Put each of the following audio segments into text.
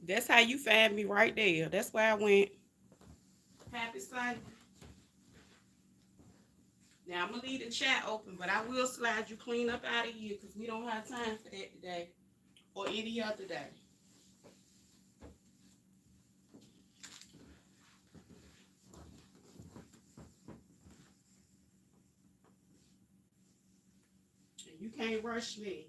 That's how you find me right there. That's why I went. Happy Sunday. Now I'm gonna leave the chat open, but I will slide you clean up out of here because we don't have time for that today or any other day. And you can't rush me.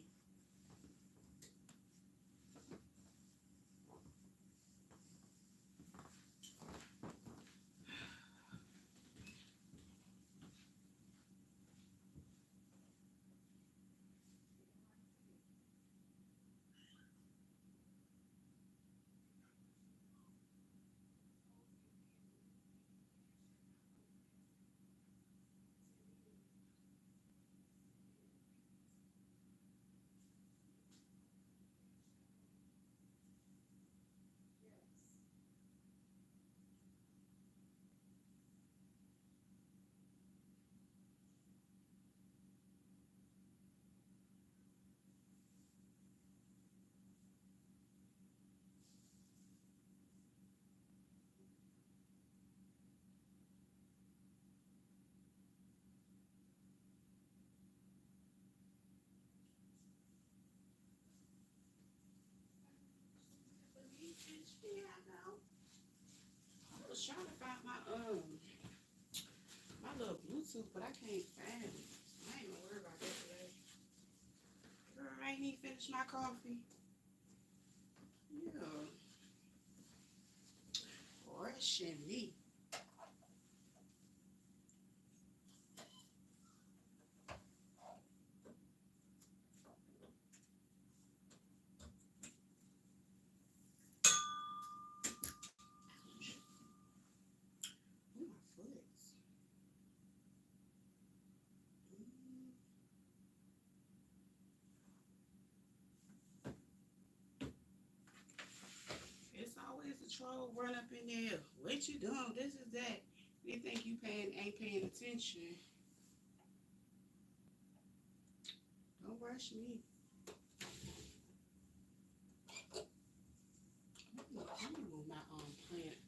I was trying to find my little Bluetooth, but I can't find it. I ain't gonna worry about that today. Girl, I ain't even finished my coffee. Yeah. Rushing me. Ooh, my foot. It's always a troll run up in there. What you doing? This is that. They think you ain't paying attention. Don't rush me. Let me move my plant.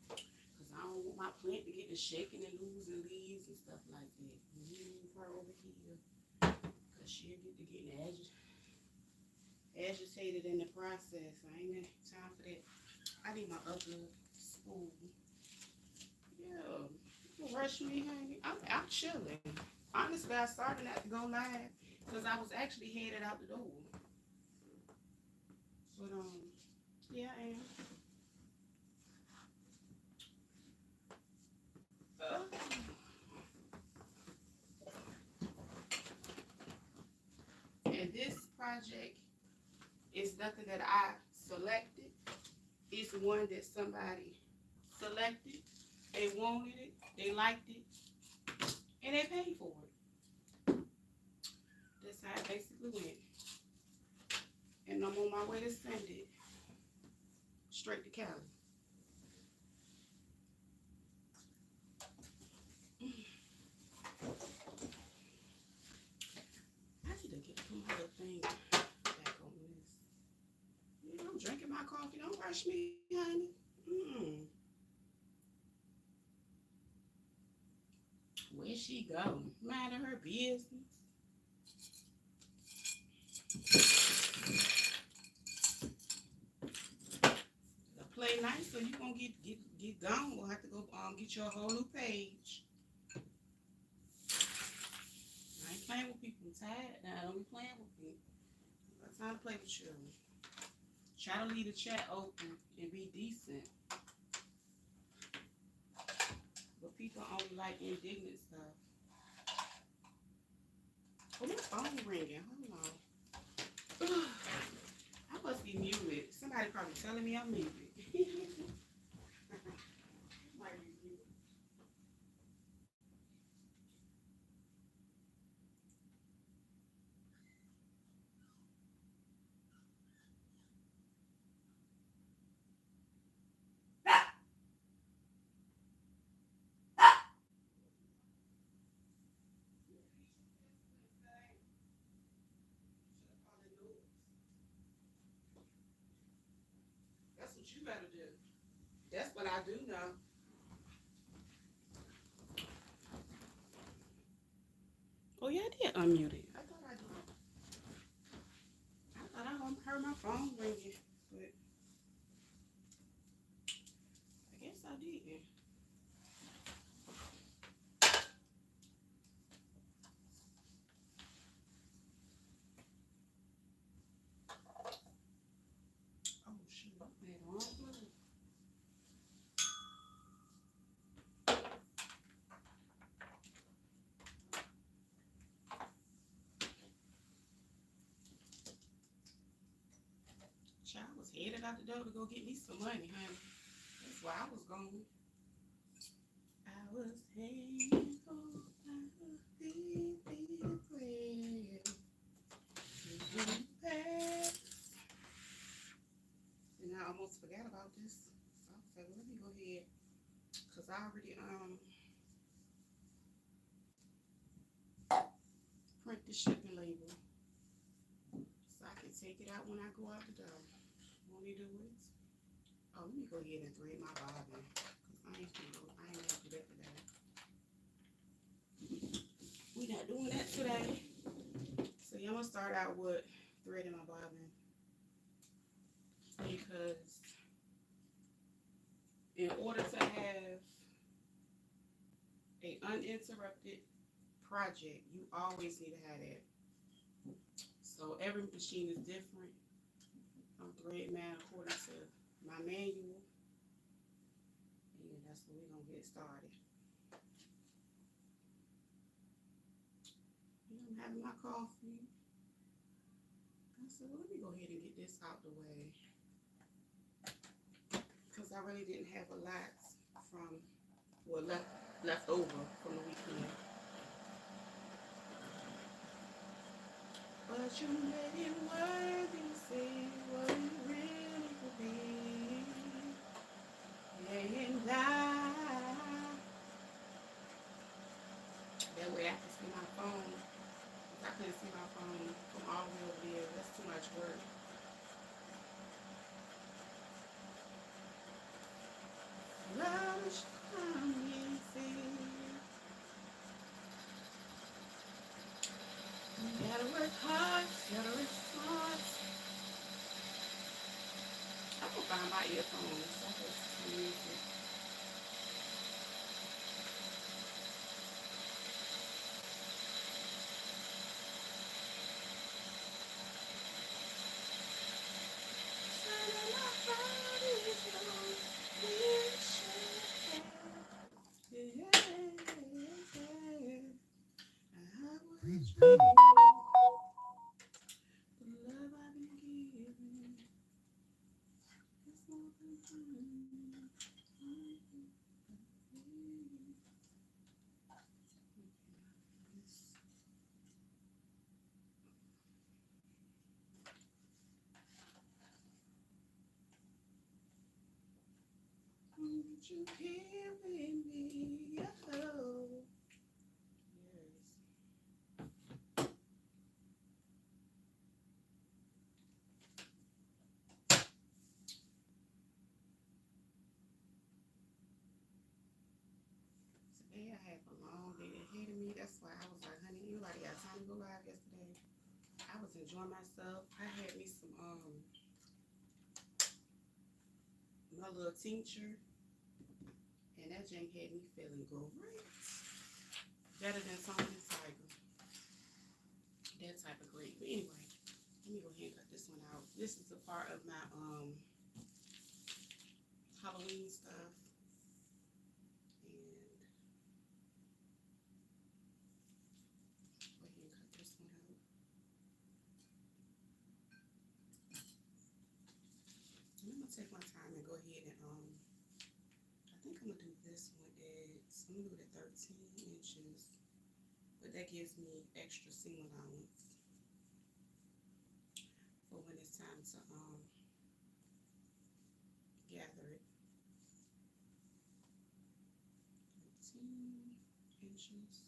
Because I don't want my plant to get to shaking and losing leaves and stuff like that. Move her over here. Because she'll get to getting agitated in the process. I ain't got time for that. I need my other spoon. Yeah. You can rush me, honey. I'm chilling. Honestly, I started not to go live because I was actually headed out the door. But yeah, I am. And this project is nothing that I selected. It's one that somebody selected. They wanted it, they liked it, and they paid for it. That's how it basically went. And I'm on my way to send it straight to Cali. I need to get some other thing back on this. You know, I'm drinking my coffee. Don't rush me, honey. Where she go? Minding her business. Play nice, so you gonna get gone. We'll have to go get you a whole new page. I ain't playing with people. I'm tired now. I don't be playing with people. I got time to play with you. Try to leave the chat open and be decent. But people only like indignant stuff. Oh, my phone ringing. Hold on. I must be muted. Somebody probably telling me I'm muted. Might be muted. what you better do. That's what I do know. Oh yeah, I did unmute it. I thought I did. I thought I heard my phone ringing, but I guess I didn't. Oh shoot, I made the wrong plug. Child was headed out the door to go get me some money, honey. That's why I was going. I was hanging on by a thin, thin thread. And I almost forgot about this. So I was like, well, let me go ahead. Because I already print the shipping label. So I can take it out when I go out the door. Won't he do it? Oh, let me go ahead and thread my bobbin. Because I ain't gonna do that today. We not doing that today. So yeah, I'm gonna start out with threading my bobbin. Because in order to have an uninterrupted project, you always need to have that. So every machine is different. I'm thread man according to my manual. And that's where we're gonna get started. I'm having my coffee. I said, well, let me go ahead and get this out the way. Because I really didn't have a lot from, well, left over from the weekend. But you made it worthy to see what it really could be. And that way I can see my phone. I couldn't see my phone from all the way over there. That's too much work. Love is coming, see. You gotta work hard, you gotta work smart. I'm gonna find my earphones. I can listen to music. You here with me, oh. Yes. Today I have a long day ahead of me. That's why I was like, honey, anybody got time to go live yesterday? I was enjoying myself. I had me some my little tincture, and that drink had me feeling great. Better than something tiger. That type of great. But anyway, let me go ahead and cut this one out. This is a part of my Halloween stuff. Take my time and go ahead and I think I'm gonna do this one at, I'm gonna do it at 13 inches, but that gives me extra seam allowance for when it's time to gather it. 13 inches.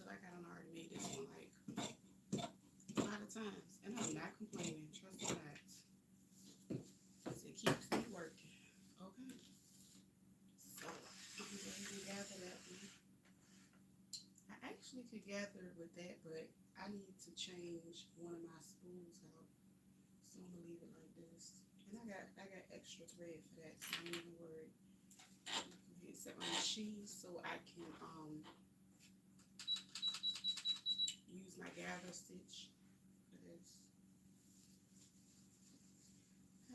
like I done already made this one like a lot of times, and I'm not complaining. Trust me that. It keeps me working. Okay. So I'm going to gather that one. I actually could gather with that, but I need to change one of my spools out. So I'm gonna leave it like this. And I got extra thread for that, so I ain't even worried. I'm gonna go ahead and set my machine so I can use my gather stitch for this.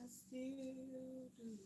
I still do.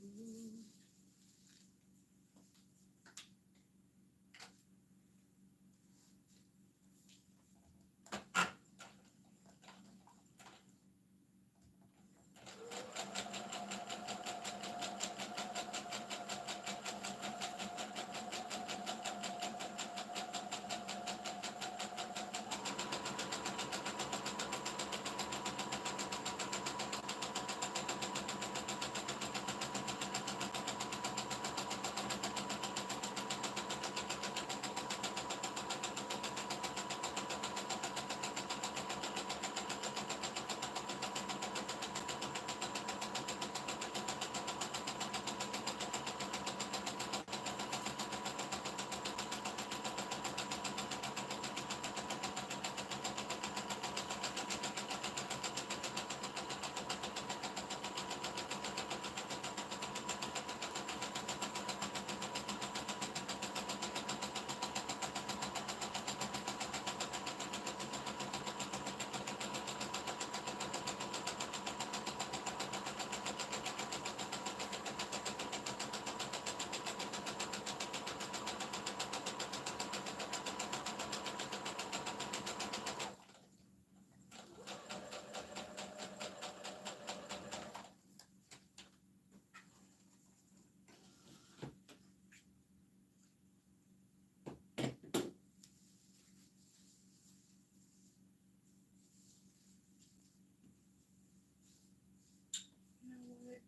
You know what?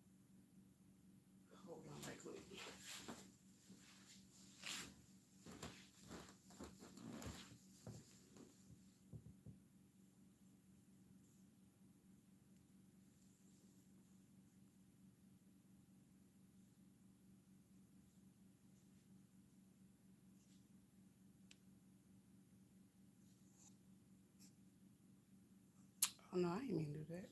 Hold on right quick. Oh no, I didn't mean to do that.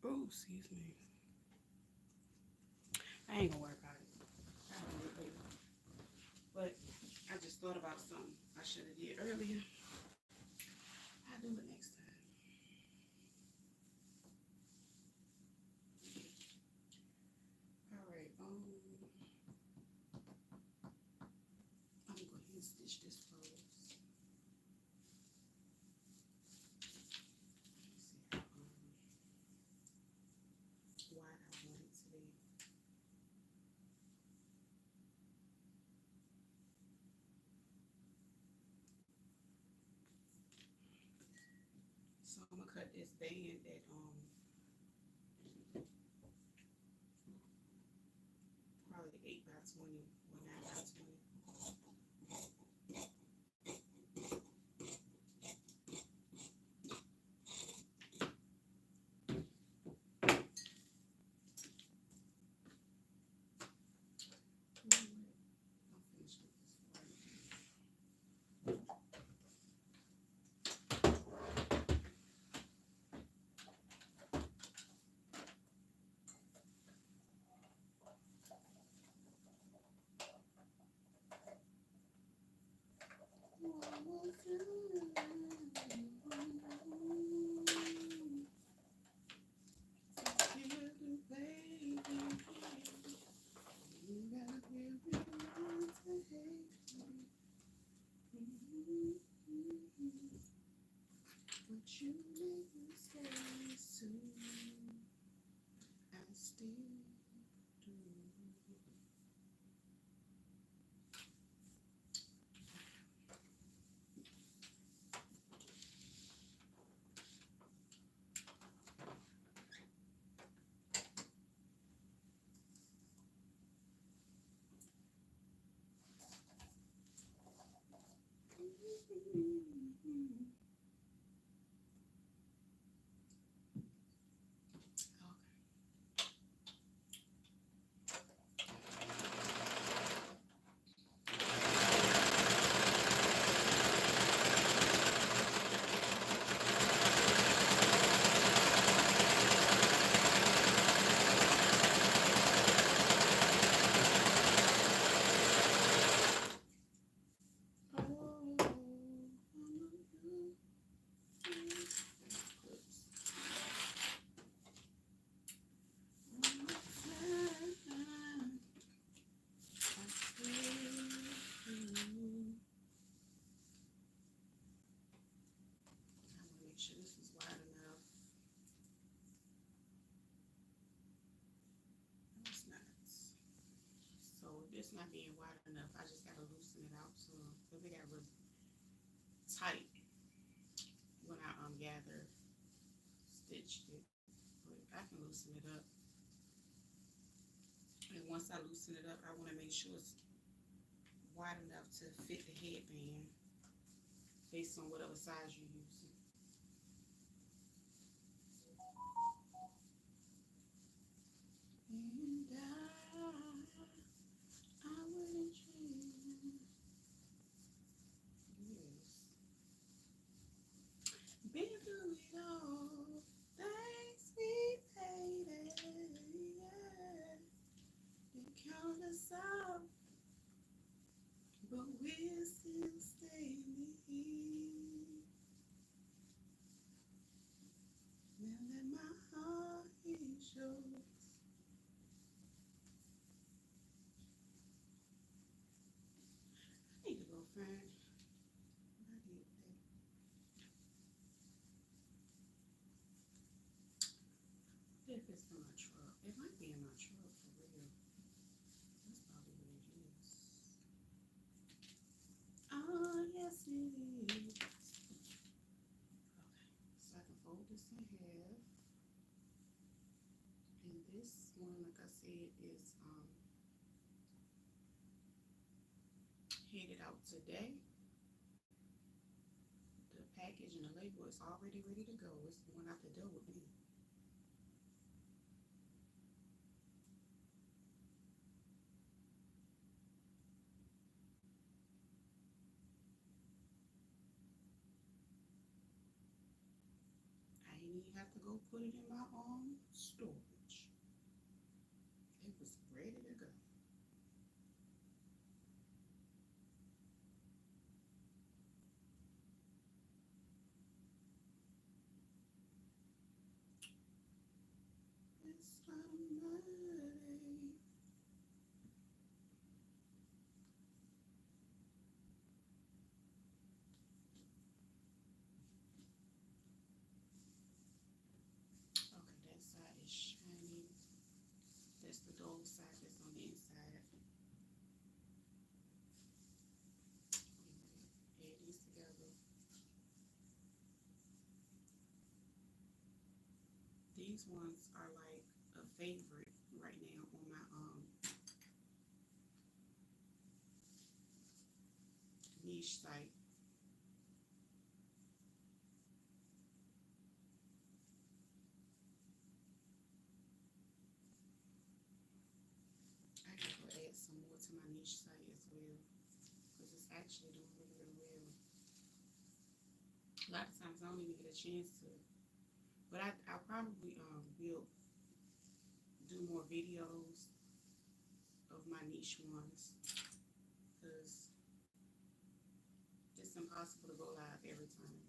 Oh, excuse me. I ain't gonna worry about it. I'll do it later. But I just thought about something I should have did earlier. I'll do it next time. All right. I'm going to go ahead and stitch this close. See how wide I want it to be. So I'm gonna cut this band at probably 8 by 20 or 9 by 20. I'll finish with this one. not being wide enough. I just gotta loosen it out some because it got really tight when I gather stitched it. But I can loosen it up. And once I loosen it up, I want to make sure it's wide enough to fit the headband based on whatever size you're using. And I wouldn't dream. Yes. Been through it all. Thanks we paid it. Yeah. They count us out. But we're still standing here. Now let my heart be yours. I need to go find what I did that. If it's in my truck. It might be in my truck for real. That's probably what it is. Oh, yes it is. Okay, so I can fold this in half. And this one, like I said, is headed out today. The package and the label is already ready to go. It's going out the door with me. I didn't even have to go put it in my own storage. It was ready to go. It's somebody. Okay, that side is shiny. That's the dull side that's on the inside. Add these together. These ones are like a favorite right now on my niche site. I can go add some more to my niche site as well because it's actually doing really, really well. A lot of times I don't even get a chance to, but I probably will do more videos of my niche ones because it's impossible to go live every time.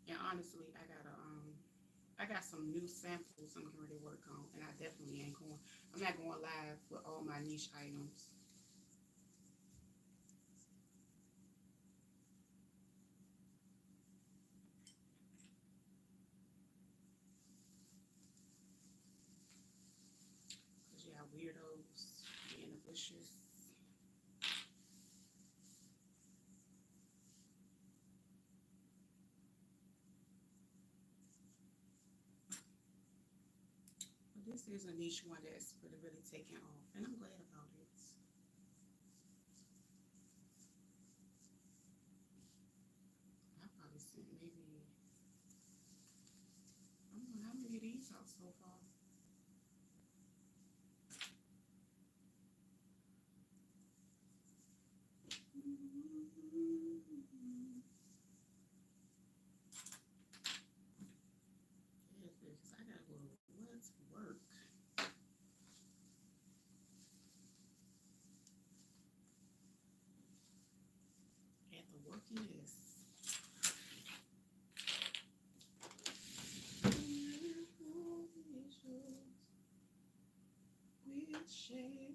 And honestly, I got some new samples I'm going to work on, and I'm not going live with all my niche items. Because you have weirdos in the bushes. But this is a niche one that's really taken off, and I'm glad about it. I probably sent maybe, I don't know how many of these out so far. Yeah, because I gotta go to work. At the working list. We'll share.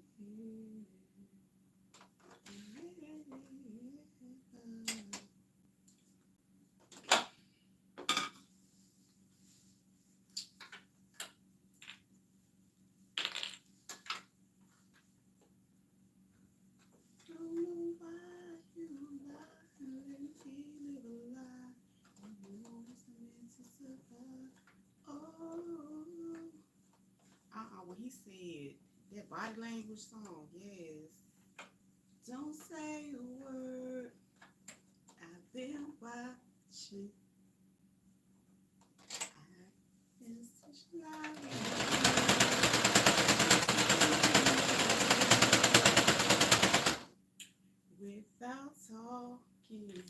he said that body language song. Yes. Don't say a word. I've been watching. I've been such without talking.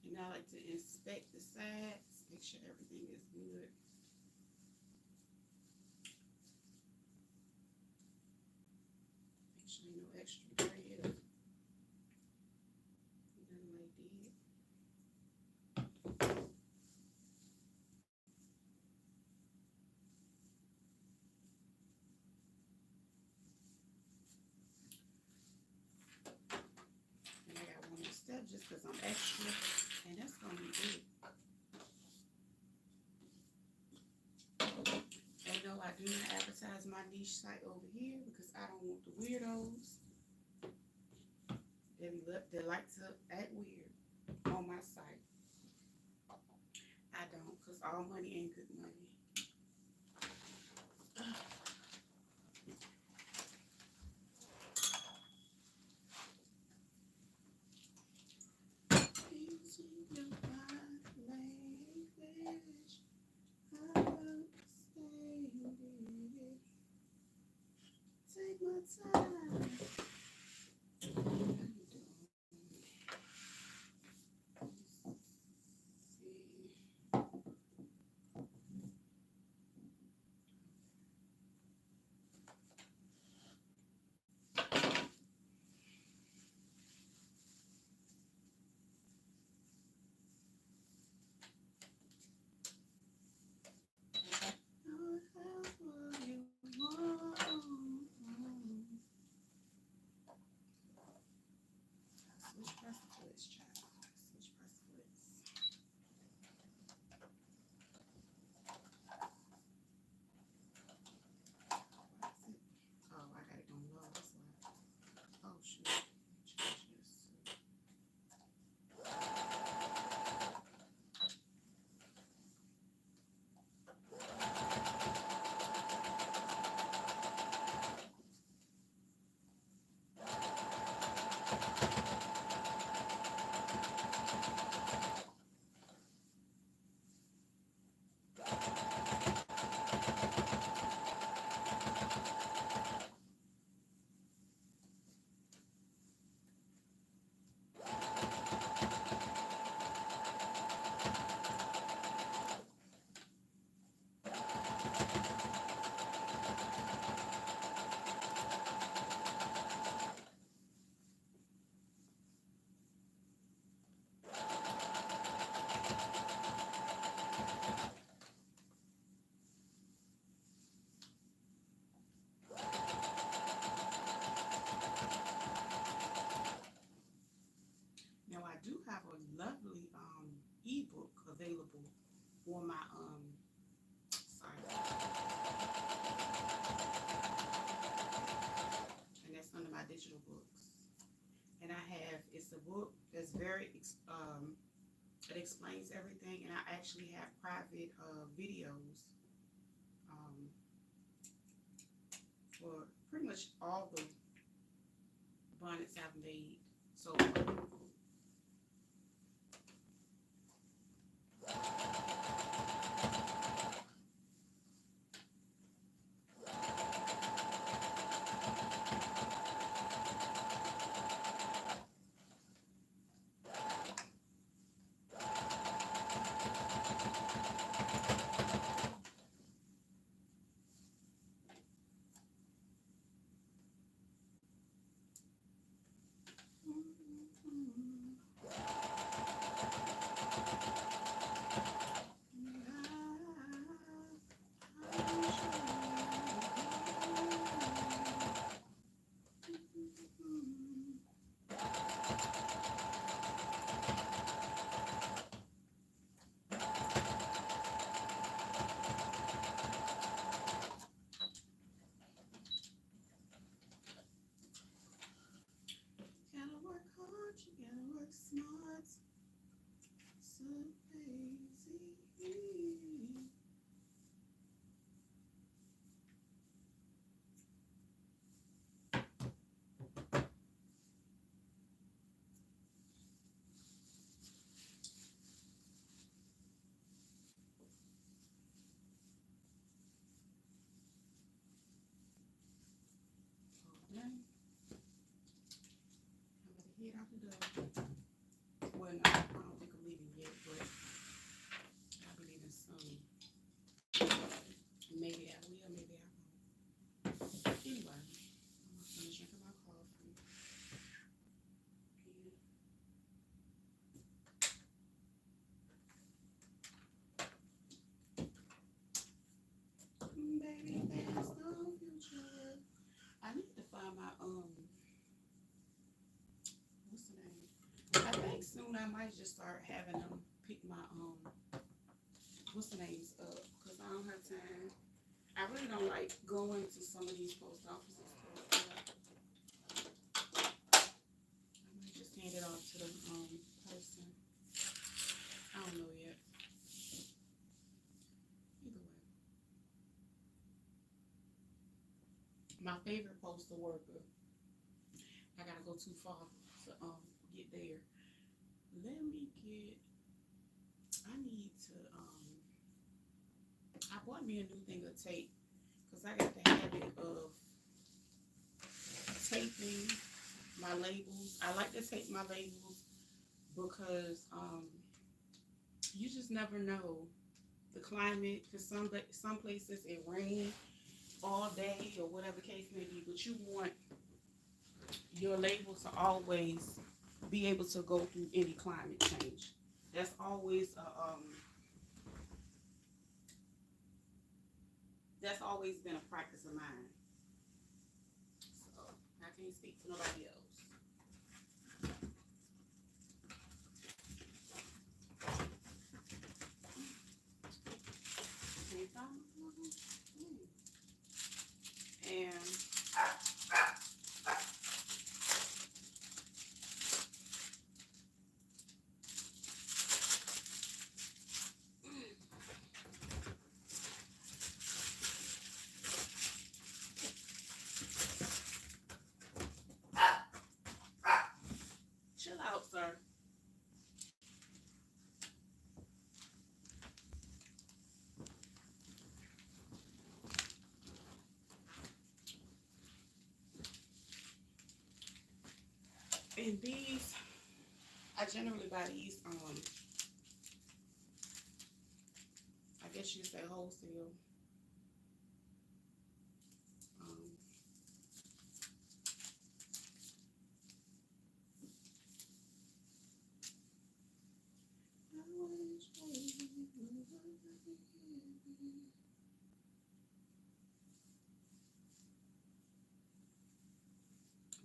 And I like to inspect the sides, make sure everything is good. Make sure no extra thread. Nothing like that. And I got one more step just because I'm extra, and that's gonna be good. And no, I do not advertise my niche site over here because I don't want the weirdos that like to act weird on my site. I don't, because all money ain't good money. Take my time. Switch press child. Switch press. Oh, I got it on low. That's why. Oh, shoot. Change this. Now I do have a lovely ebook available for my and that's under my digital books. and it's a book that's very, it explains everything, and I actually have private videos for pretty much all the bonnets I've made so far. Gotta work hard, you gotta work smart, so lazy. Oh, dang. I'm gonna head out the door. Well, no, I don't think I'm leaving yet, but I'll be leaving soon. Maybe I will, maybe I won't. Anyway, I'm gonna finish drinking my coffee. Baby, there's no future. I need to find my what's the name? I think soon I might just start having them pick my what's the names up, because I don't have time. I really don't like going to some of these post offices. I might just hand it off to the person. I don't know yet. Either way. My favorite postal worker. I gotta go too far to get there. Let me get. I need to I bought me a new thing of tape because I got the habit of taping my labels. I like to tape my labels because you just never know the climate, because some places it rains all day or whatever case may be, but you want your label to always be able to go through any climate change. That's always that's always been a practice of mine. So I can't speak for nobody else. And chill out, sir. And these, I generally buy these I guess you say wholesale.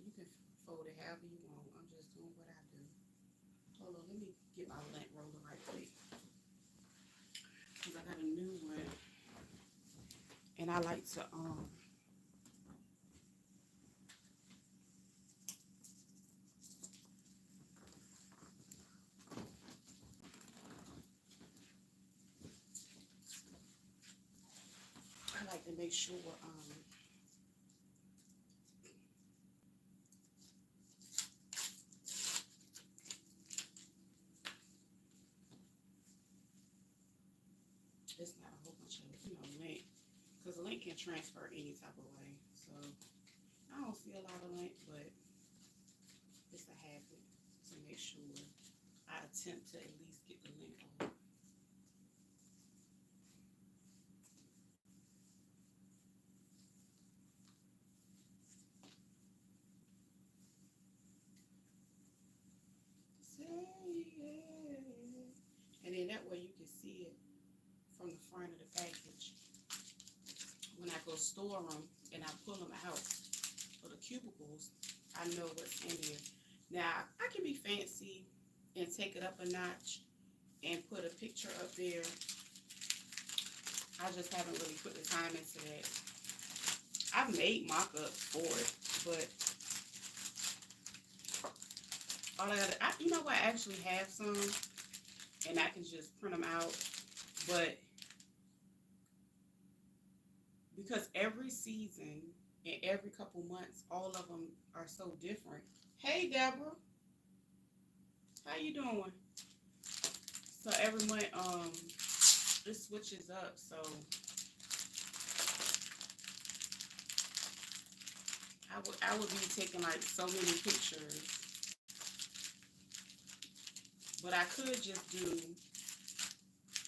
You can fold it however you want. I'm just doing what I do. Hold on, let me get my lint roller right quick, because I got a new one, and I like to make sure it's not a whole bunch of, you know, lint, because lint can transfer any type of way. So I don't see a lot of lint, but it's a habit to make sure I attempt to at least get the lint off. And then that way you can see it from the front of the package. When I go store them and I pull them out of the cubicles, I know what's in there. Now, I can be fancy and take it up a notch and put a picture up there. I just haven't really put the time into that. I've made mock-ups for it, but all I gotta, you know what, I actually have some, and I can just print them out, but because every season and every couple months, all of them are so different. Hey, Deborah, how you doing? So every month, it switches up, so I would be taking like so many pictures, but I could just do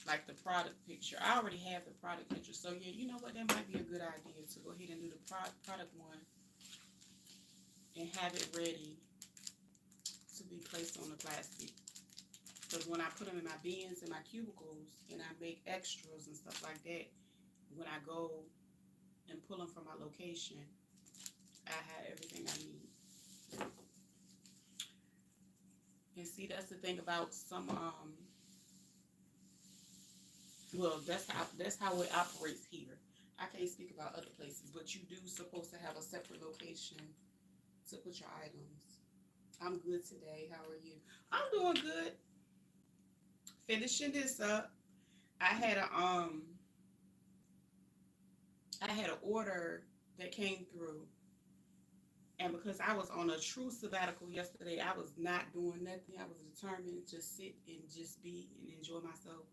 like the product picture. I already have the product picture, so yeah, you know what, that might be a good idea to go ahead and do the product one and have it ready to be placed on the plastic. Because when I put them in my bins and my cubicles and I make extras and stuff like that, when I go and pull them from my location, I have everything I need. And see, that's the thing about some well, that's how it operates here. I can't speak about other places, but you do supposed to have a separate location to put your items. I'm good today. How are you? I'm doing good. Finishing this up. I had an order that came through, and because I was on a true sabbatical yesterday, I was not doing nothing. I was determined to sit and just be and enjoy myself.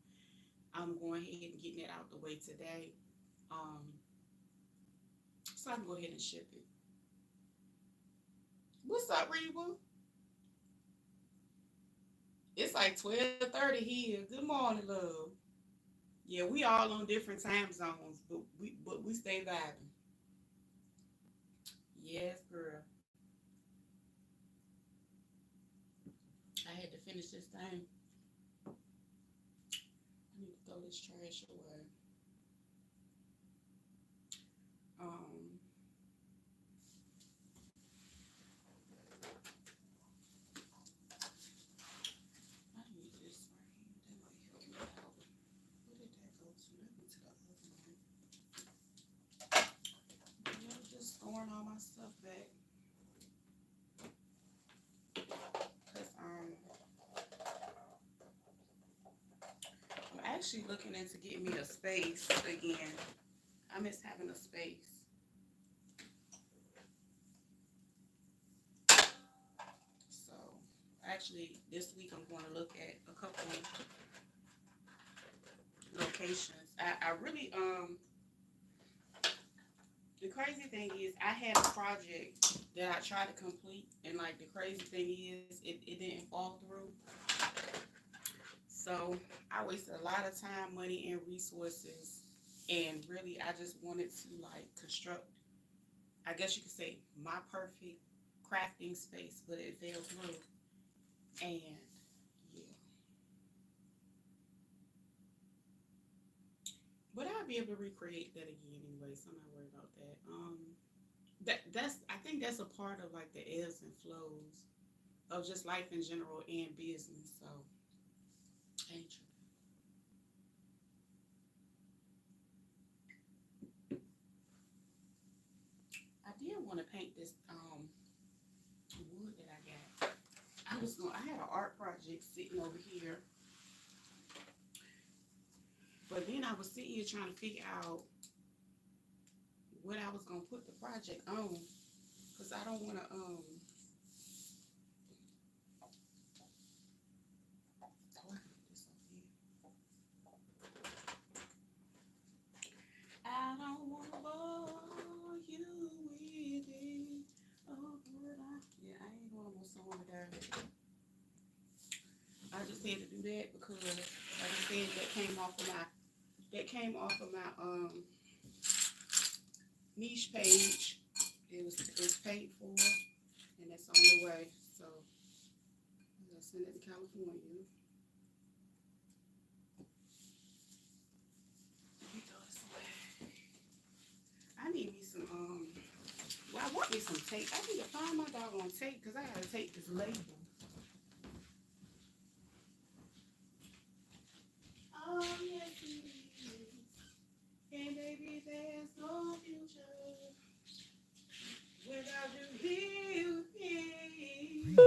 I'm going ahead and getting it out the way today, so I can go ahead and ship it. What's up, Reba? It's like 12:30 here. Good morning, love. Yeah, we all on different time zones, but we stay vibing. Yes, girl. I had to finish this thing. I need to throw this trash away. Um, I need this right here. That might help me out. Where did that go to? That went to the other one. Yeah, just throwing all my stuff back. Cause I'm actually looking into getting me a space again. I miss having a space. So actually this week I'm going to look at a couple locations. I really the crazy thing is I had a project that I tried to complete, and like the crazy thing is it didn't fall through. So I wasted a lot of time, money, and resources, and really I just wanted to like construct, I guess you could say, my perfect crafting space, but it fell through. And yeah, but I'll be able to recreate that again anyway, so I'm not worried about that. That's I think that's a part of like the ebbs and flows of just life in general and business. So ain't true. I did want to paint this wood that I got. I had an art project sitting over here, but then I was sitting here trying to figure out what I was gonna put the project on, because I don't want to I don't want to bore you with it. Oh, but yeah, I ain't gonna want someone to die. I just had to do that because, like I said, that came off of my niche page. It's paid for, and it's on the way. So I'm gonna send it to California. Let me throw this away. I need me some well, I want me some tape. I need to find my doggone tape because I gotta take this label. Oh yes it is. And baby, there's no future without you here with me.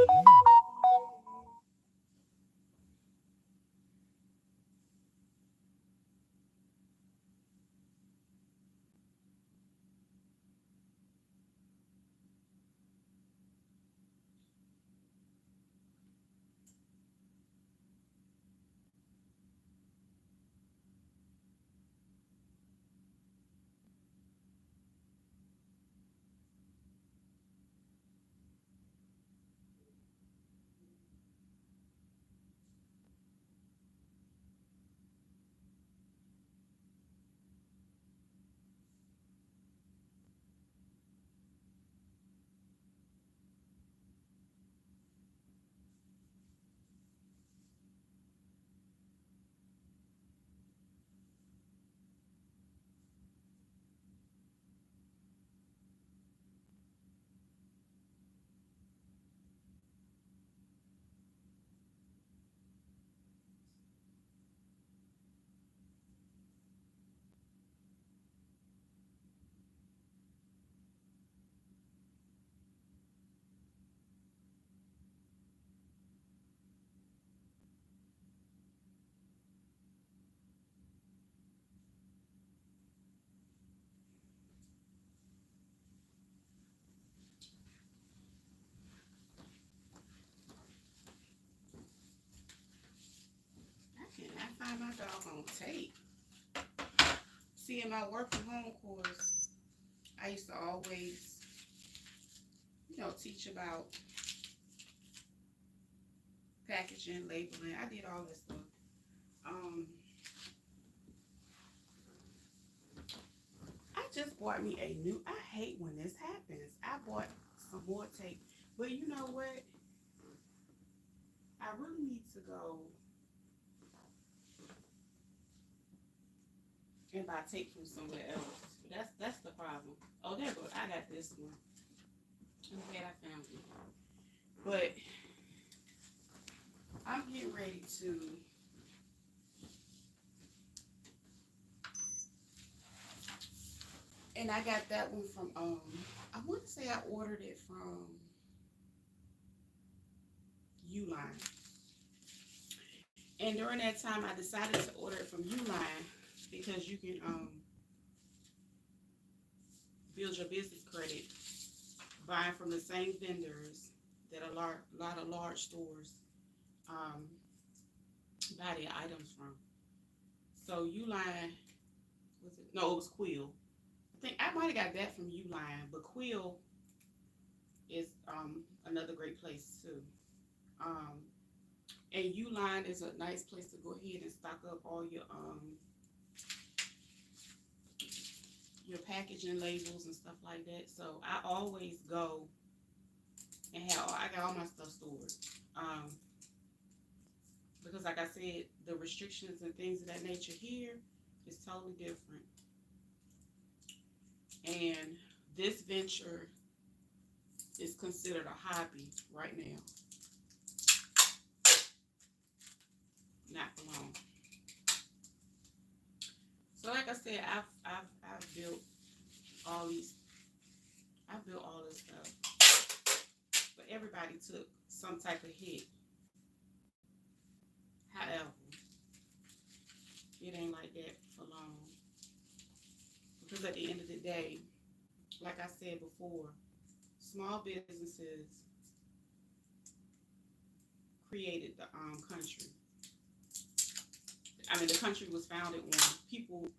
I cannot find my doggone tape. See, in my work from home course, I used to always, teach about packaging, labeling. I did all this stuff. I just bought me a new, I hate when this happens. I bought some more tape. But you know what? I really need to go and buy tape from somewhere else. That's the problem. Oh, there goes. I got this one. I'm glad I found it. But I'm getting ready to and I got that one from I want to say I ordered it from Uline. And during that time I decided to order it from Uline because you can build your business credit buying from the same vendors that a lot of large stores buy their items from. So Uline, was it? No, it was Quill. I think I might have got that from Uline, but Quill is another great place too. Um, and Uline is a nice place to go ahead and stock up all your packaging labels and stuff like that. So I always go and I got all my stuff stored. Because like I said, the restrictions and things of that nature here is totally different. And this venture is considered a hobby right now. Not for long. So like I said, I've built all these. I built all this stuff, but everybody took some type of hit. However, it ain't like that for long, because at the end of the day, like I said before, small businesses created the country. I mean, the country was founded on people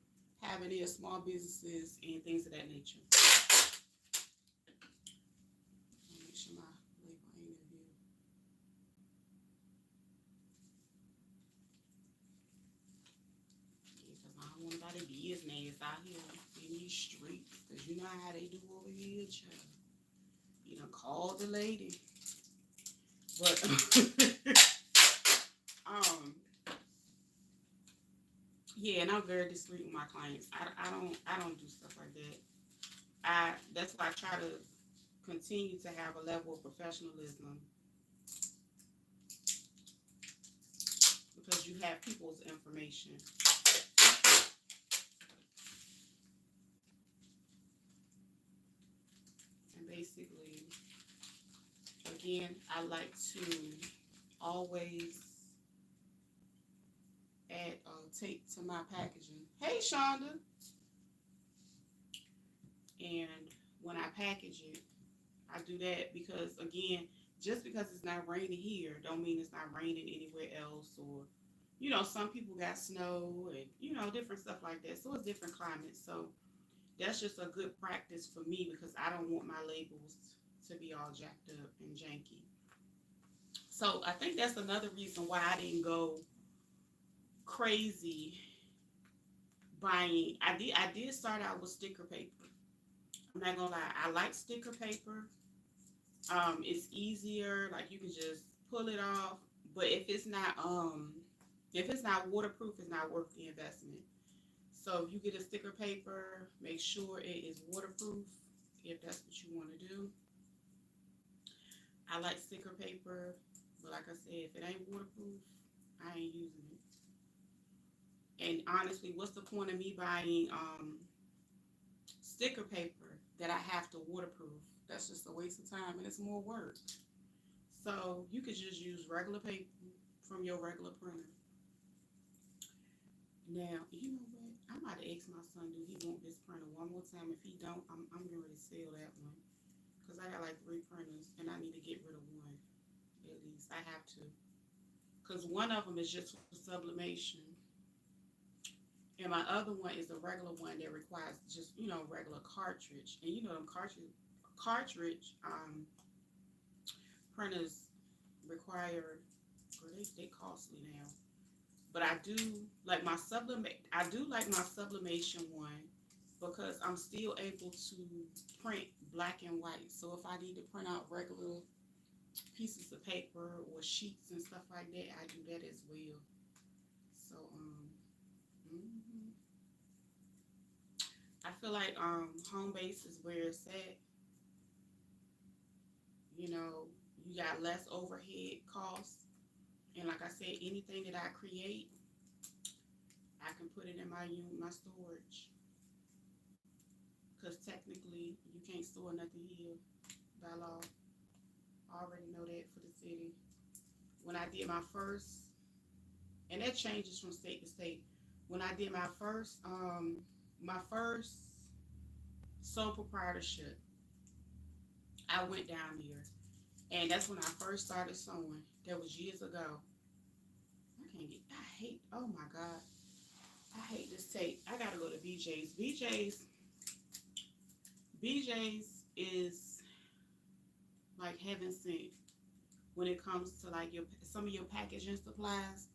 having their small businesses and things of that nature. Make sure my label ain't in view. Yeah, because I don't want nobody business out here in these streets. Because you know how they do over here, child. You done called the lady. But, yeah, and I'm very discreet with my clients. I don't do stuff like that. That's why I try to continue to have a level of professionalism, because you have people's information. And basically, again, I like to always add tape to my packaging. Hey, Shonda. And when I package it, I do that because, again, just because it's not raining here don't mean it's not raining anywhere else. Or, you know, some people got snow and, you know, different stuff like that. So it's different climates. So that's just a good practice for me, because I don't want my labels to be all jacked up and janky. So I think that's another reason why I didn't go crazy buying. I did start out with sticker paper. I'm not gonna lie, I like sticker paper. It's easier, like you can just pull it off. But if it's not waterproof, it's not worth the investment. So if you get a sticker paper, make sure it is waterproof if that's what you want to do. I like sticker paper, but like I said, if it ain't waterproof, I ain't using it. And honestly, what's the point of me buying sticker paper that I have to waterproof? That's just a waste of time, and it's more work. So you could just use regular paper from your regular printer. Now, you know what? I might ask my son, do he want this printer one more time? If he don't, I'm going to sell that one. Because I got like 3 printers, and I need to get rid of one. At least I have to. Because one of them is just for sublimation. And my other one is a regular one that requires just, you know, regular cartridge. And you know, them cartridge printers require, well, they costly now. But I do like my sublimation one, because I'm still able to print black and white. So if I need to print out regular pieces of paper or sheets and stuff like that, I do that as well. So I feel like home base is where it's at. You know, you got less overhead costs. And like I said, anything that I create, I can put it in my storage. Because technically, you can't store nothing here by law. I already know that for the city. When I did my first, and that changes from state to state. When I did my first sole proprietorship, I went down there. And that's when I first started sewing. That was years ago. Oh my God. I hate this tape. I gotta go to BJ's. BJ's is like heaven sent when it comes to like some of your packaging supplies.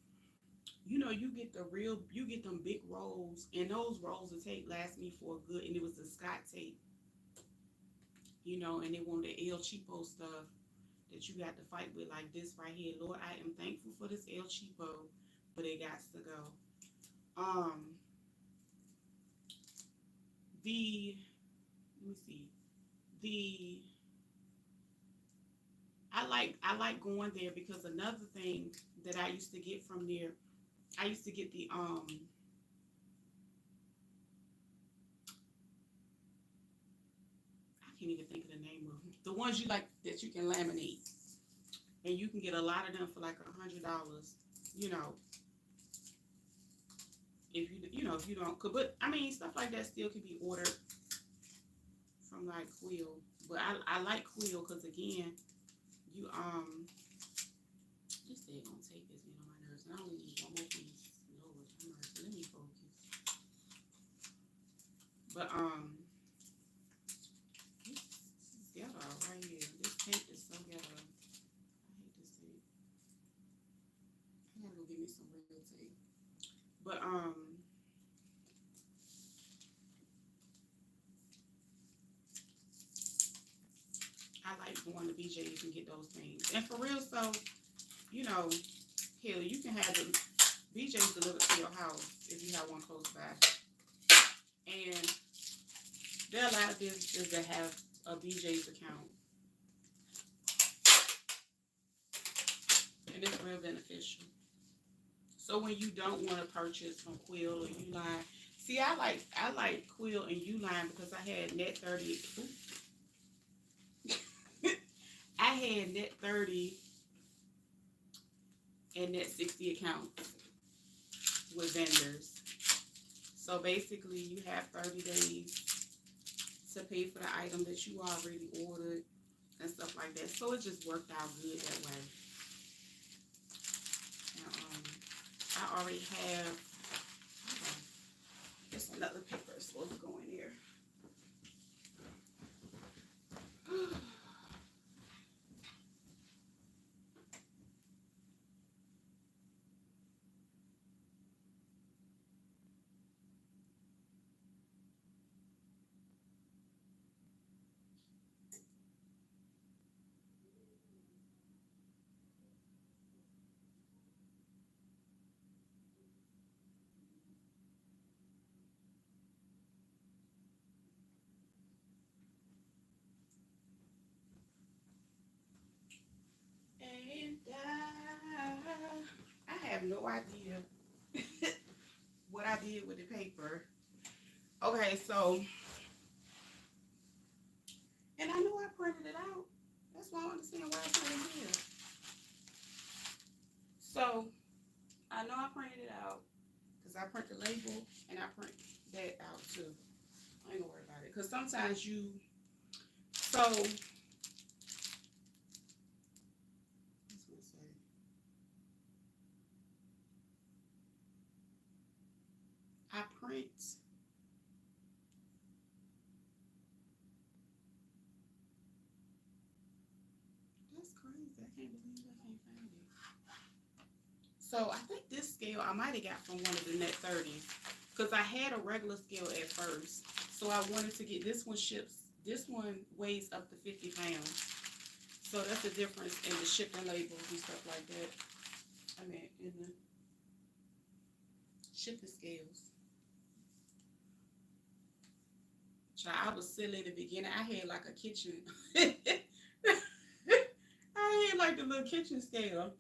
You know, you get them big rolls, and those rolls of tape last me for a good, and it was the Scott tape. You know, and they want the El Cheapo stuff that you got to fight with, like this right here. Lord, I am thankful for this El Cheapo, but it got to go. Let me see. I like going there, because another thing that I used to get from there, I used to get the I can't even think of the name of them. The ones you like that you can laminate, and you can get a lot of them for like $100. You know, if you don't, but I mean, stuff like that still can be ordered from like quill, but I like quill because again, you this thing gonna take this in on my nerves, and I only need one more piece. Lord have mercy, let me focus. But this is ghetto right here. This paint is so ghetto. I hate this tape. I gotta go get me some real tape. But I like going to BJ's and get those things. And for real, so you know, hell, you can have the BJ's delivered to your house if you have one close by. And there are a lot of businesses that have a BJ's account. And it's real beneficial. So when you don't want to purchase from Quill or Uline, see, I like Quill and Uline because I had Net 30. I had Net 30 and Net 60 accounts with vendors. So basically, you have 30 days to pay for the item that you already ordered and stuff like that. So it just worked out good that way. And, I already have, there's another paper supposed to go in here. And I have no idea what I did with the paper. Okay, so, and I know I printed it out. That's why I don't understand why it's not in here. So, I know I printed it out because I print the label and I print that out too. I ain't gonna worry about it because sometimes you, so, I print that's crazy. I can't believe I can't find it. So I think this scale I might have got from one of the Net 30s because I had a regular scale at first. So I wanted to get this one ships. This one weighs up to 50 pounds. So that's the difference in the shipping labels and stuff like that. I mean, in the shipping scales. Child, I was silly in the beginning. I had like a kitchen. I had like the little kitchen scale.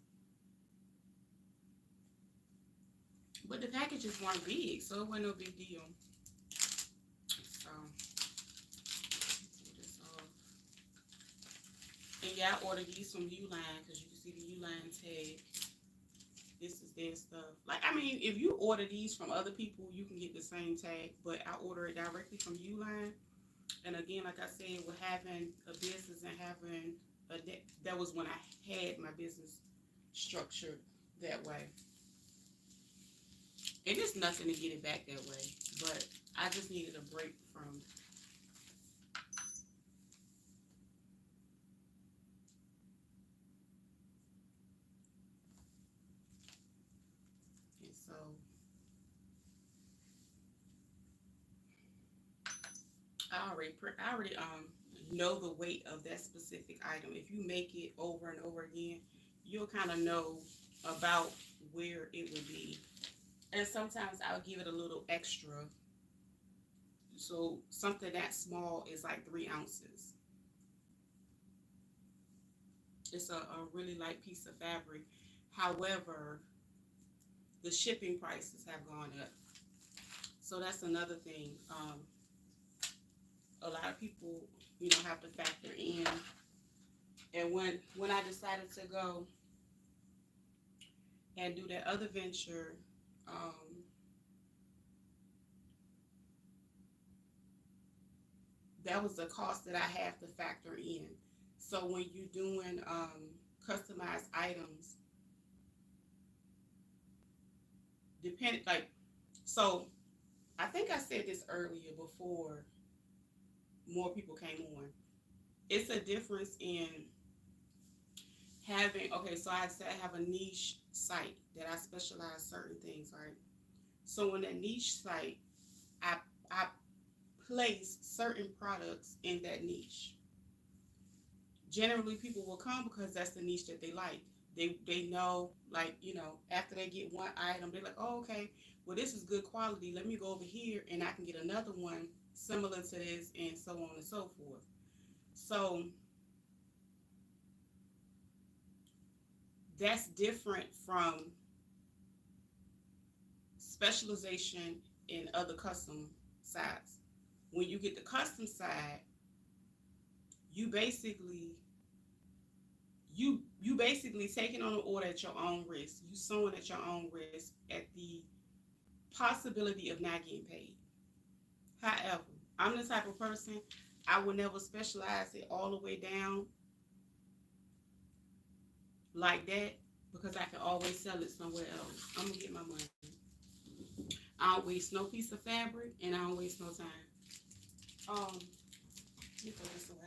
But the packages weren't big, so it wasn't no big deal. So, take this off. And yeah, I ordered these from Uline because you can see the Uline tag. This is their stuff. Like, I mean, if you order these from other people, you can get the same tag, but I order it directly from Uline. And again, like I said, with having a business and having that was when I had my business structured that way. And it's nothing to get it back that way, but I just needed a break from. And so I already know the weight of that specific item. If you make it over and over again, you'll kind of know about where it would be. And sometimes I'll give it a little extra. So something that small is like 3 ounces. It's a really light piece of fabric. However, the shipping prices have gone up. So that's another thing. A lot of people, have to factor in. And when I decided to go and do that other venture, that was the cost that I have to factor in. So when you're doing customized items, depend like so I think I said this earlier before more people came on. It's a difference in having, okay, so I said I have a niche site that I specialize certain things, right? So in a niche site, I place certain products in that niche. Generally people will come because that's the niche that they like. They know, like, after they get one item, they're like, oh, okay, well, this is good quality, let me go over here and I can get another one similar to this, and so on and so forth. So that's different from specialization in other custom sides. When you get the custom side, you basically you basically taking on an order at your own risk. You sewing at your own risk at the possibility of not getting paid. However, I'm the type of person, I would never specialize it all the way down like that, because I can always sell it somewhere else. I'm gonna get my money. I don't waste no piece of fabric, and I don't waste no time. Let me throw this away.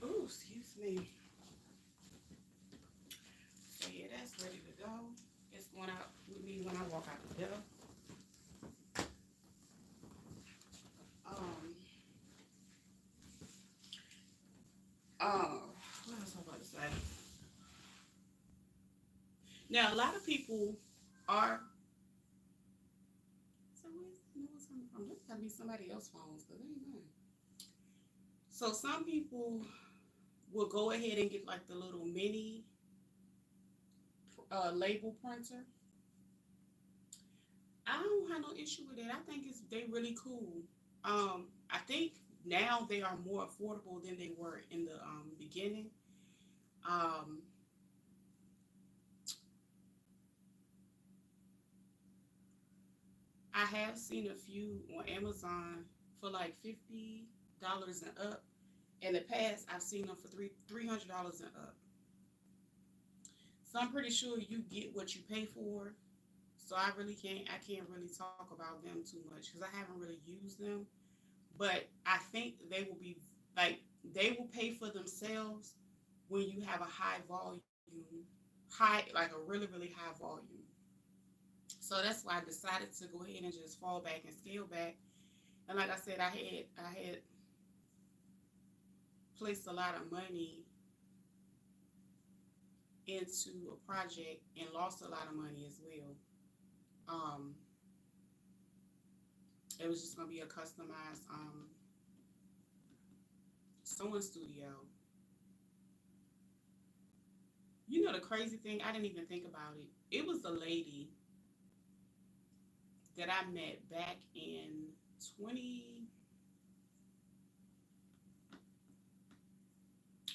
Oh, excuse me. So yeah, that's ready to go. It's going out with me when I walk out the door. What else I about to say? Now, a lot of people are. So where's the noise coming from? This gotta be somebody else's phones, because it ain't mine. So some people will go ahead and get like the little mini label printer. I don't have no issue with it. I think they really cool. I think now they are more affordable than they were in the beginning. Um, I have seen a few on Amazon for like $50 and up. In the past, I've seen them for $300 and up. So I'm pretty sure you get what you pay for. So I can't really talk about them too much because I haven't really used them. But I think they will be like, they will pay for themselves when you have a high volume, like a really, really high volume. So that's why I decided to go ahead and just fall back and scale back. And like I said, I had placed a lot of money into a project and lost a lot of money as well. Um, it was just gonna be a customized sewing studio. You know the crazy thing, I didn't even think about it. It was a lady that I met back in 20,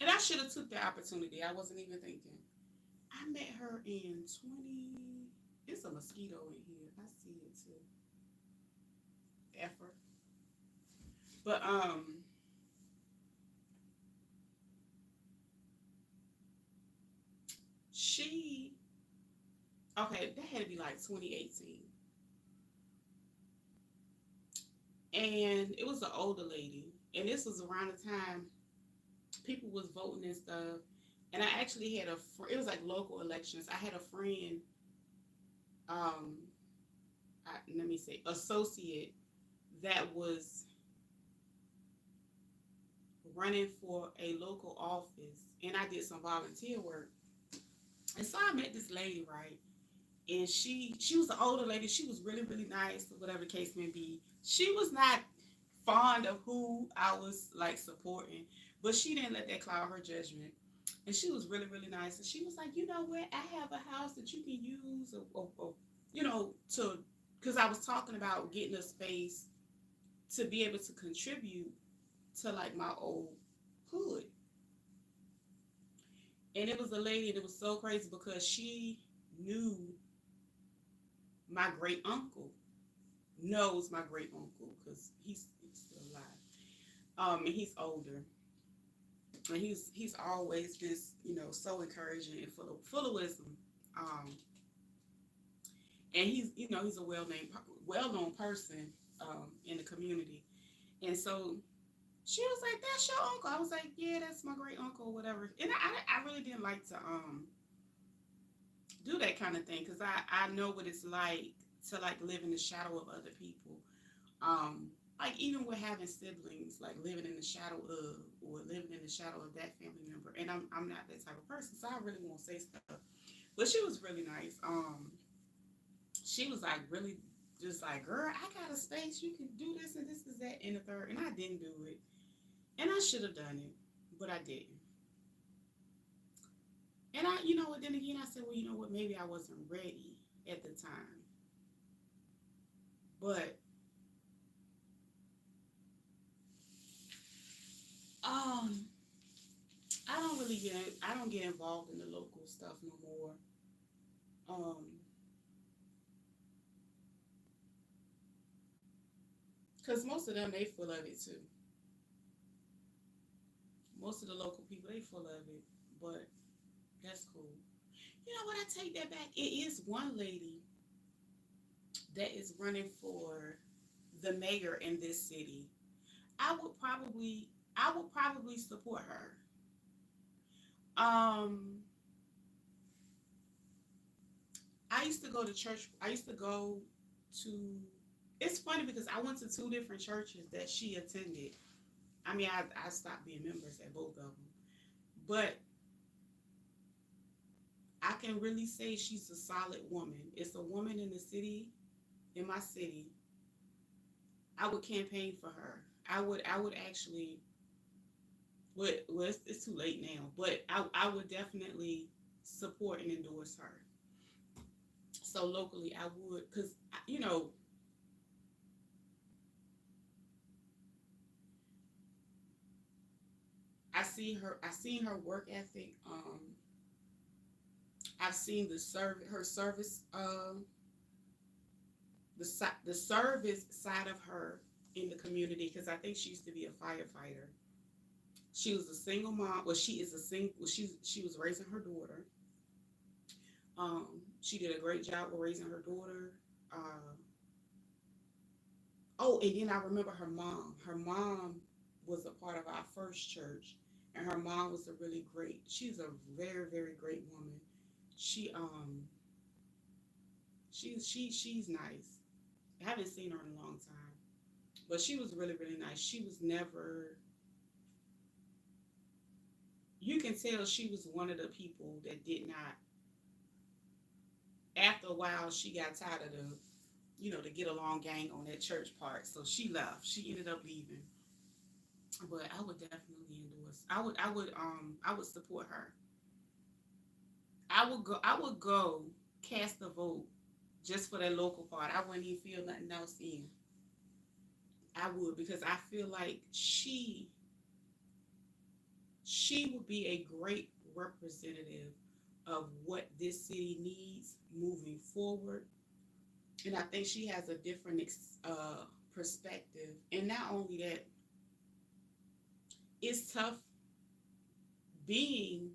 and I should have took the opportunity. I wasn't even thinking. I met her in 20. It's a mosquito in here. I see it too. Effort. But she, okay, that had to be like 2018. And it was an older lady. And this was around the time people was voting and stuff. And I actually had it was like local elections. I had a friend, um, let me say, associate that was running for a local office. And I did some volunteer work. And so I met this lady, right? And she was an older lady. She was really, really nice, whatever the case may be. She was not fond of who I was like supporting, but she didn't let that cloud her judgment. And she was really, really nice. And she was like, you know what? I have a house that you can use, you know, to, because I was talking about getting a space to be able to contribute to like my old hood. And it was a lady, and it was so crazy because she knew my great uncle, knows my great uncle because he's still alive. And he's older. And he's always this, you know, so encouraging and full of wisdom. Um, and he's, you know, he's a well known person in the community. And so she was like, "That's your uncle." I was like, "Yeah, that's my great uncle, whatever." And I really didn't like to do that kind of thing because I know what it's like to like live in the shadow of other people. Um, like even with having siblings, like living in the shadow of or living in the shadow of that family member. And I'm not that type of person, so I really won't say stuff. But she was really nice. She was like really just like, "Girl, I got a space. You can do this and this is that and the third." And I didn't do it. And I should have done it, but I didn't. And I, you know what, then again, I said, well, you know what, maybe I wasn't ready at the time. But um, I don't get involved in the local stuff no more. Um, cause most of them they full of it too. Most of the local people they full of it, but that's cool. You know what? I take that back. It is one lady that is running for the mayor in this city. I would probably support her. Um, I used to go to church. I used to go to. It's funny because I went to two different churches that she attended. I mean, I stopped being members at both of them, but I can really say she's a solid woman. It's a woman in the city, in my city. I would campaign for her. I would actually. Well, it's too late now, but I would definitely support and endorse her. So locally, I would, cause you know, I seen her work ethic. I've seen her service, the service side of her in the community. Because I think she used to be a firefighter. She was a single mom. Well, she is a single. Well, she was raising her daughter. She did a great job with raising her daughter. Uh, oh, and then I remember her mom. Her mom was a part of our first church, and her mom was a really great. She's a very, very great woman. She she's nice. I haven't seen her in a long time, but she was really, really nice. She was never. You can tell she was one of the people that did not. After a while, she got tired of the, you know, the get along gang on that church part, so she left. She ended up leaving. But I would definitely endorse. I would support her. I would go cast a vote just for that local part. I wouldn't even feel nothing else in. I would because I feel like she would be a great representative of what this city needs moving forward. And I think she has a different perspective. And not only that, it's tough being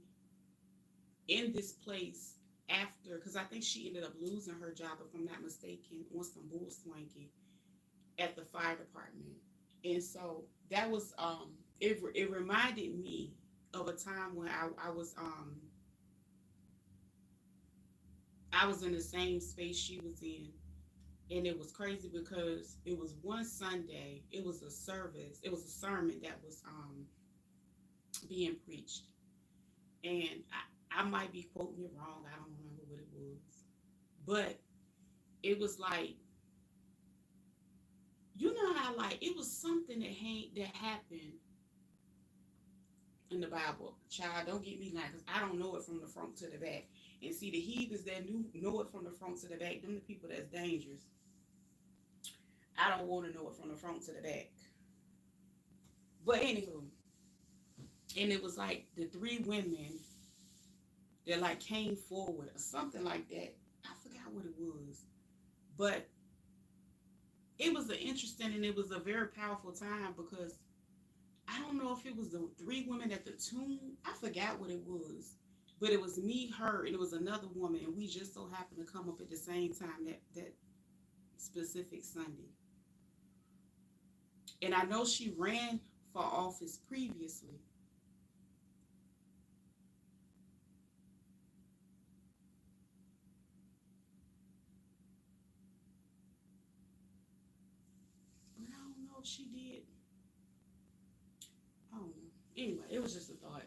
in this place after, because I think she ended up losing her job, if I'm not mistaken, on some bull swanky at the fire department. And so that was it reminded me of a time when I was in the same space she was in. And it was crazy because it was one Sunday, it was a service, it was a sermon that was being preached. And I might be quoting it wrong, I don't remember what it was. But it was like, you know how like it was something that happened in the Bible. Child, don't get me lying, because I don't know it from the front to the back. And see, the heathens that know it from the front to the back, them the people that's dangerous. I don't want to know it from the front to the back. But anywho, and it was like the three women that like came forward or something like that. I forgot what it was. But it was an interesting and it was a very powerful time because I don't know if it was the three women at the tomb. I forgot what it was. But it was me, her, and it was another woman, and we just so happened to come up at the same time that specific Sunday. And I know she ran for office previously. But I don't know if she did. I don't know. Anyway, it was just a thought.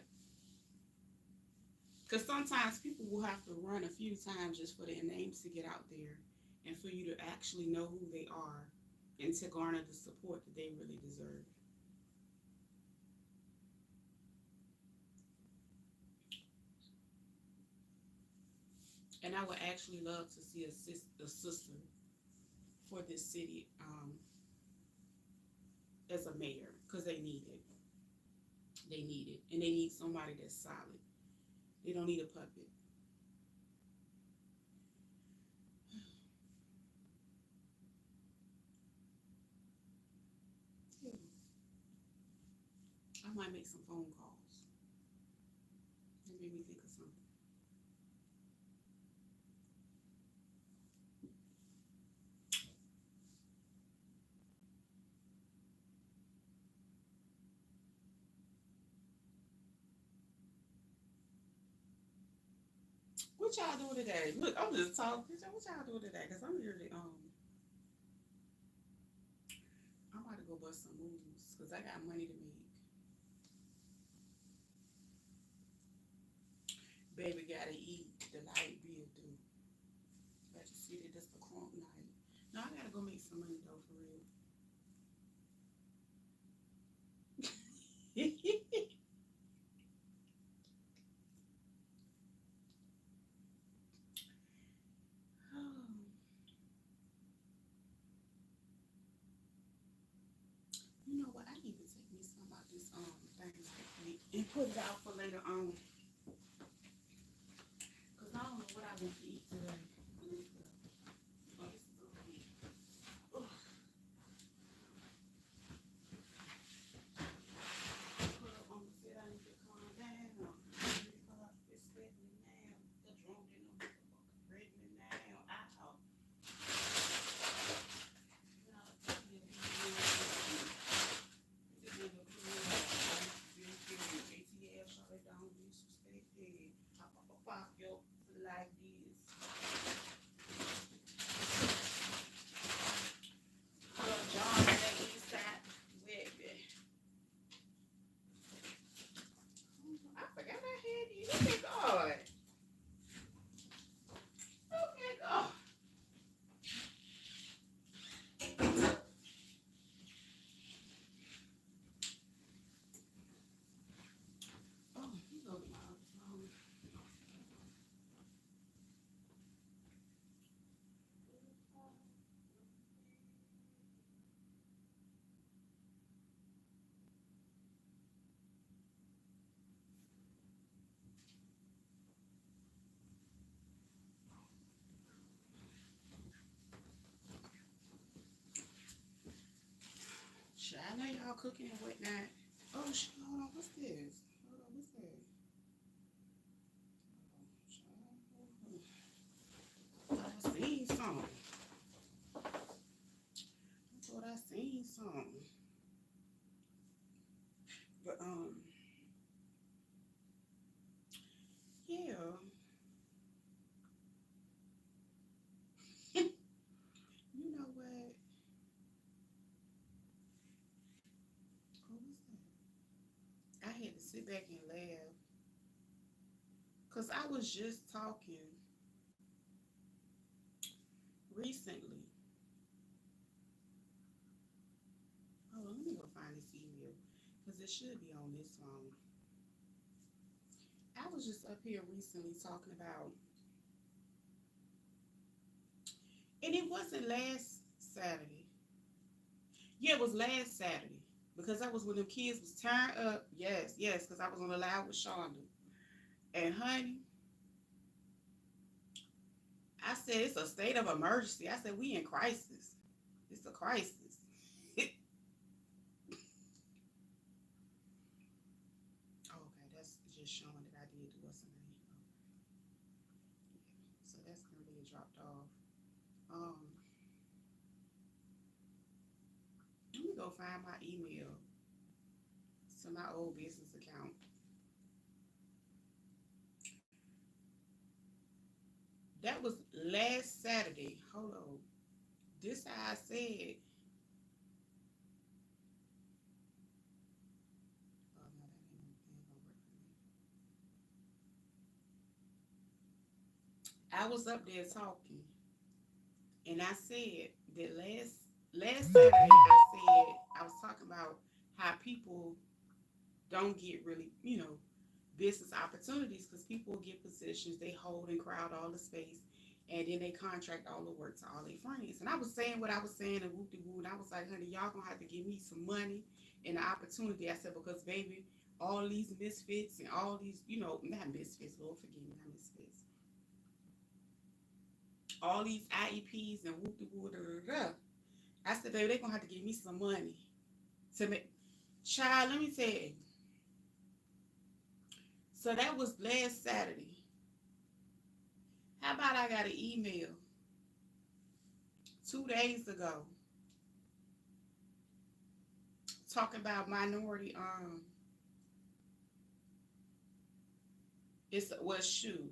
Because sometimes people will have to run a few times just for their names to get out there and for you to actually know who they are and to garner the support that they really deserve. And I would actually love to see a sister for this city as a mayor because they need it. They need it. And they need somebody that's solid. They don't need a puppet. Yeah. I might make some phone calls. That made me think of something. What y'all doing today? Look, I'm just talking. What y'all doing today? Cause I'm here to I'm about to go bust some moves. Cause I got money to make. Baby gotta eat. The light bill due. Got to see that that's the crunk night. No, I gotta go make some money though for real. You know what? I need to take me some about this thing and put it out for later on. Cause I don't know what I want to eat today. Oh, this is okay. Ugh. Put up on the set. I need to calm down. It's sweating me now. The drunk in the motherfucker ready me now. Ow. Like this. John, that east side, baby. I forgot I had these. Okay, God. Okay, God. Oh, you go to my other phone. Shit, I know y'all cooking and whatnot. Oh, shit, hold on. What's this? Hold on, what's that? I seen something. I thought I seen something. But, yeah. You know what? What was that? I had to sit back and laugh. Because I was just talking recently. Hold on, let me go find this email. Because it should be on this phone. was just up here recently talking about, and it wasn't last Saturday. Yeah, it was last Saturday because that was when the kids was turned up. Yes, yes, because I was on the live with Shonda. And honey, I said it's a state of emergency. I said we in crisis. It's a crisis. Okay, that's just showing that I did what's in the name. So that's gonna be dropped off. Um, Let me go find my email to my old business account. That was last Saturday. Hold on. This how I said. Oh no, that ain't gonna work for me. I was up there talking, and I said that last Saturday I said I was talking about how people don't get really, business opportunities because people get positions, they hold and crowd all the space, and then they contract all the work to all their friends. And I was saying what I was saying and whoop de woo, and I was like, honey, y'all gonna have to give me some money and the opportunity. I said, because baby, all these misfits and all these, not misfits, Lord forgive me, not misfits. All these IEPs and whoop de woo, I said, baby, they gonna have to give me some money to make. Child, let me tell you. So that was last Saturday. How about I got an email 2 days ago talking about minority it's well shoot.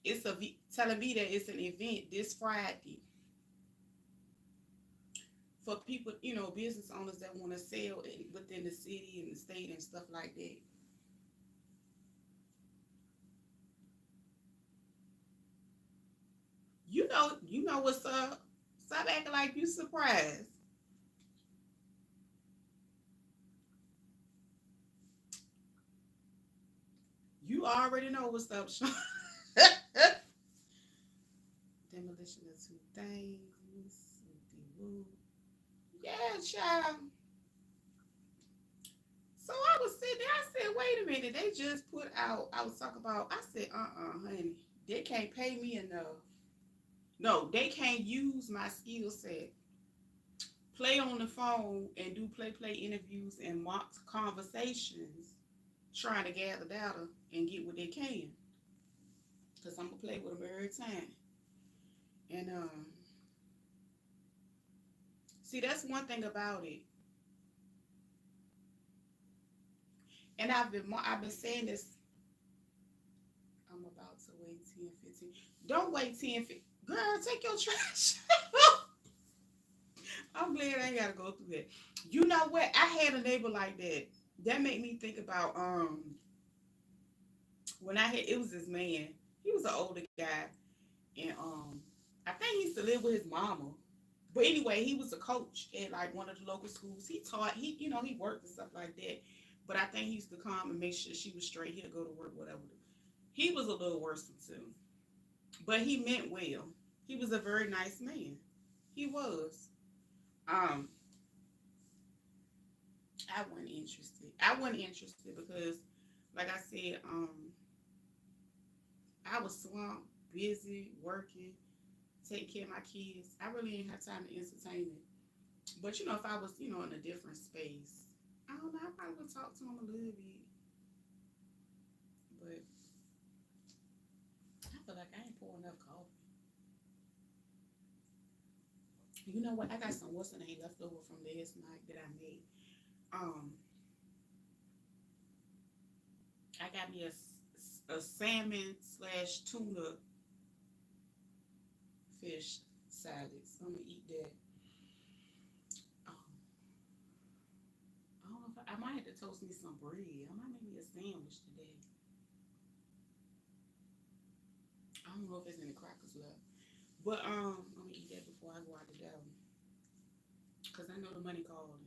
It's telling me that it's an event this Friday for people, business owners that want to sell within the city and the state and stuff like that. You know what's up. Stop acting like you surprised. You already know what's up, Sean. Demolition of two things. Yeah, child. So I was sitting there, I said, wait a minute, they just put out, I was talking about, I said, honey, they can't pay me enough. No, they can't use my skill set. Play on the phone and do play interviews and mock conversations, trying to gather data and get what they can. Because I'm going to play with them every time. And see, that's one thing about it. And I've been saying this. I'm about to wait 10, 15. Don't wait 10, 15. Girl, take your trash. I'm glad I ain't gotta go through that. You know what? I had a neighbor like that. That made me think about when I had it was this man. He was an older guy, and I think he used to live with his mama. But anyway, he was a coach at like one of the local schools. He taught. He worked and stuff like that. But I think he used to come and make sure she was straight. He'd go to work, whatever. He was a little worse too, but he meant well. He was a very nice man. He was. Um, I wasn't interested. I wasn't interested because, like I said, I was swamped, busy, working, taking care of my kids. I really didn't have time to entertain it. But if I was, in a different space, I don't know. I probably would talk to him a little bit. But I feel like I ain't pouring enough coffee. You know what? I got some what's the name left over from last night that I made. Um, I got me a salmon slash tuna fish salad. So I'm gonna eat that. Um, I don't know if I might have to toast me some bread. I might make me a sandwich today. I don't know if there's any crackers left, but I'm gonna eat that before I go out the door because I know the money calling.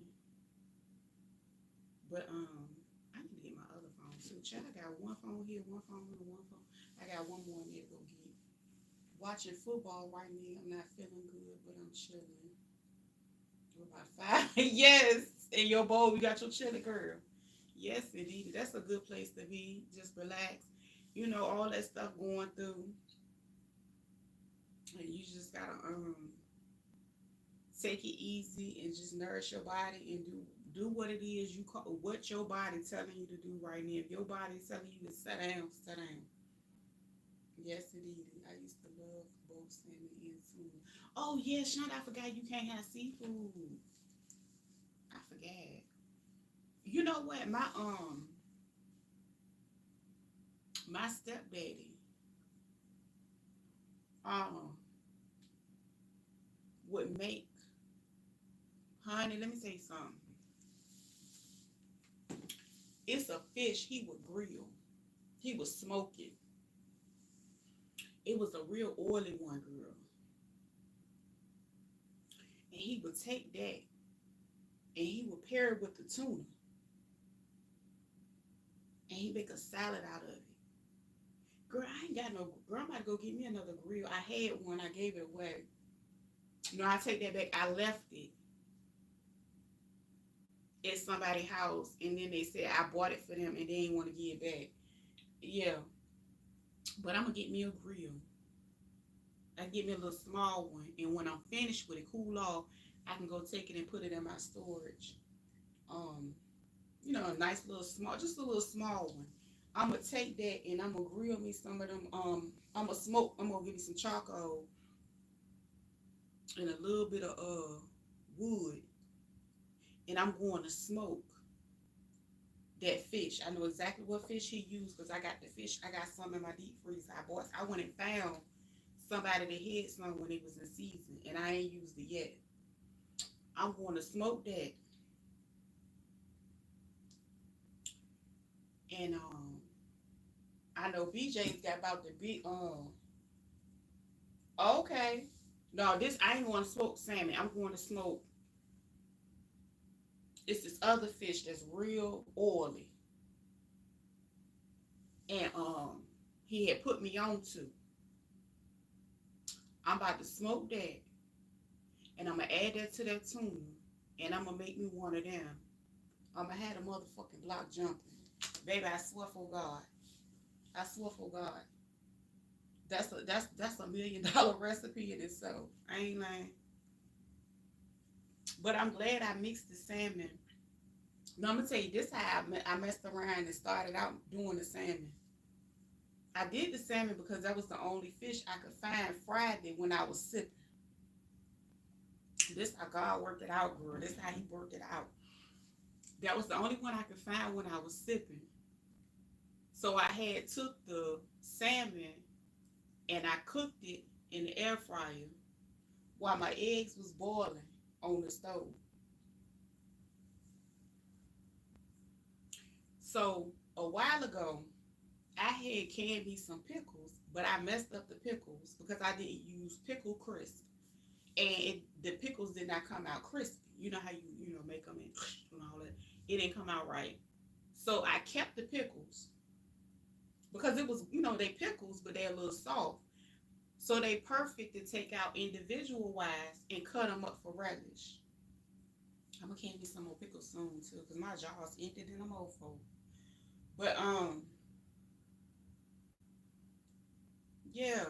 But I need to get my other phone too. too. Child, I got one phone here, one phone here, one phone. I got one more in there to go get. Watching football right now. I'm not feeling good, but I'm chilling. About 5. Yes. In your bowl, you got your chili, girl. Yes, indeed. That's a good place to be. Just relax. You know, all that stuff going through. And you just gotta take it easy and just nourish your body and do what it is you call what your body telling you to do right now. If your body's telling you to sit down, sit down. Yes, indeed. I used to love both salmon and tuna. Oh yeah, Sean, I forgot you can't have seafood. I forgot. You know what? My stepdaddy um would make, honey, let me say something. It's a fish he would grill. He would smoke it. It was a real oily one, girl. And he would take that and he would pair it with the tuna. And he make a salad out of it. Girl, I ain't got no, girl, I'm about to go get me another grill. I had one, I gave it away. No, I take that back. I left it at somebody's house, and then they said I bought it for them, and they didn't want to give it back. Yeah, but I'm gonna get me a grill. I get me a little small one, and when I'm finished with it, cool off, I can go take it and put it in my storage. Um, you know, a nice little small, just a little small one. I'm gonna take that and I'm gonna grill me some of them. I'm gonna smoke. I'm gonna give me some charcoal and a little bit of wood, and I'm going to smoke that fish. I know exactly what fish he used because I got the fish. I got some in my deep freezer. I went and found somebody that had some when it was in season, and I ain't used it yet. I'm going to smoke that, and I know BJ's got about the big okay. No, this I ain't going to smoke salmon. I'm going to smoke. It's this other fish that's real oily, and he had put me on to. I'm about to smoke that, and I'm gonna add that to that tuna, and I'm gonna make me one of them. I'm gonna have the motherfucking block jumping, baby. I swear for God. I swear for God. That's a $1 million recipe in itself. I ain't lying. But I'm glad I mixed the salmon. Now I'm gonna tell you this how I messed around and started out doing the salmon. I did the salmon because that was the only fish I could find Friday when I was sipping. This how God worked it out, girl. This how he worked it out. That was the only one I could find when I was sipping. So I had took the salmon and I cooked it in the air fryer while my eggs was boiling on the stove. So a while ago, I had canned me some pickles, but I messed up the pickles because I didn't use pickle crisp, and the pickles did not come out crispy. You know how you make them and all that. It didn't come out right. So I kept the pickles because it was they pickles, but they're a little soft. So they perfect to take out individual wise and cut them up for relish. I'm gonna can me some more pickles soon too, cause my jaw's empty than a mofo. But yeah,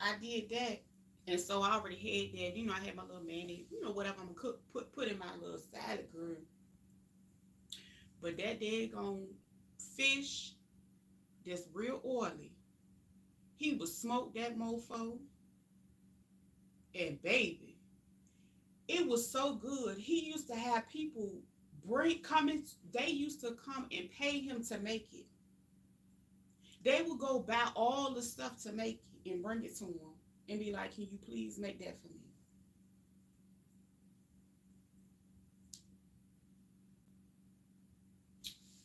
I did that, and so I already had that. I had my little mayonnaise, whatever I'm gonna cook, put in my little salad, girl. But that daggone fish that's real oily, he would smoke that mofo, and baby, it was so good. He used to have people they used to come and pay him to make it. They would go buy all the stuff to make it and bring it to him and be like, can you please make that for me?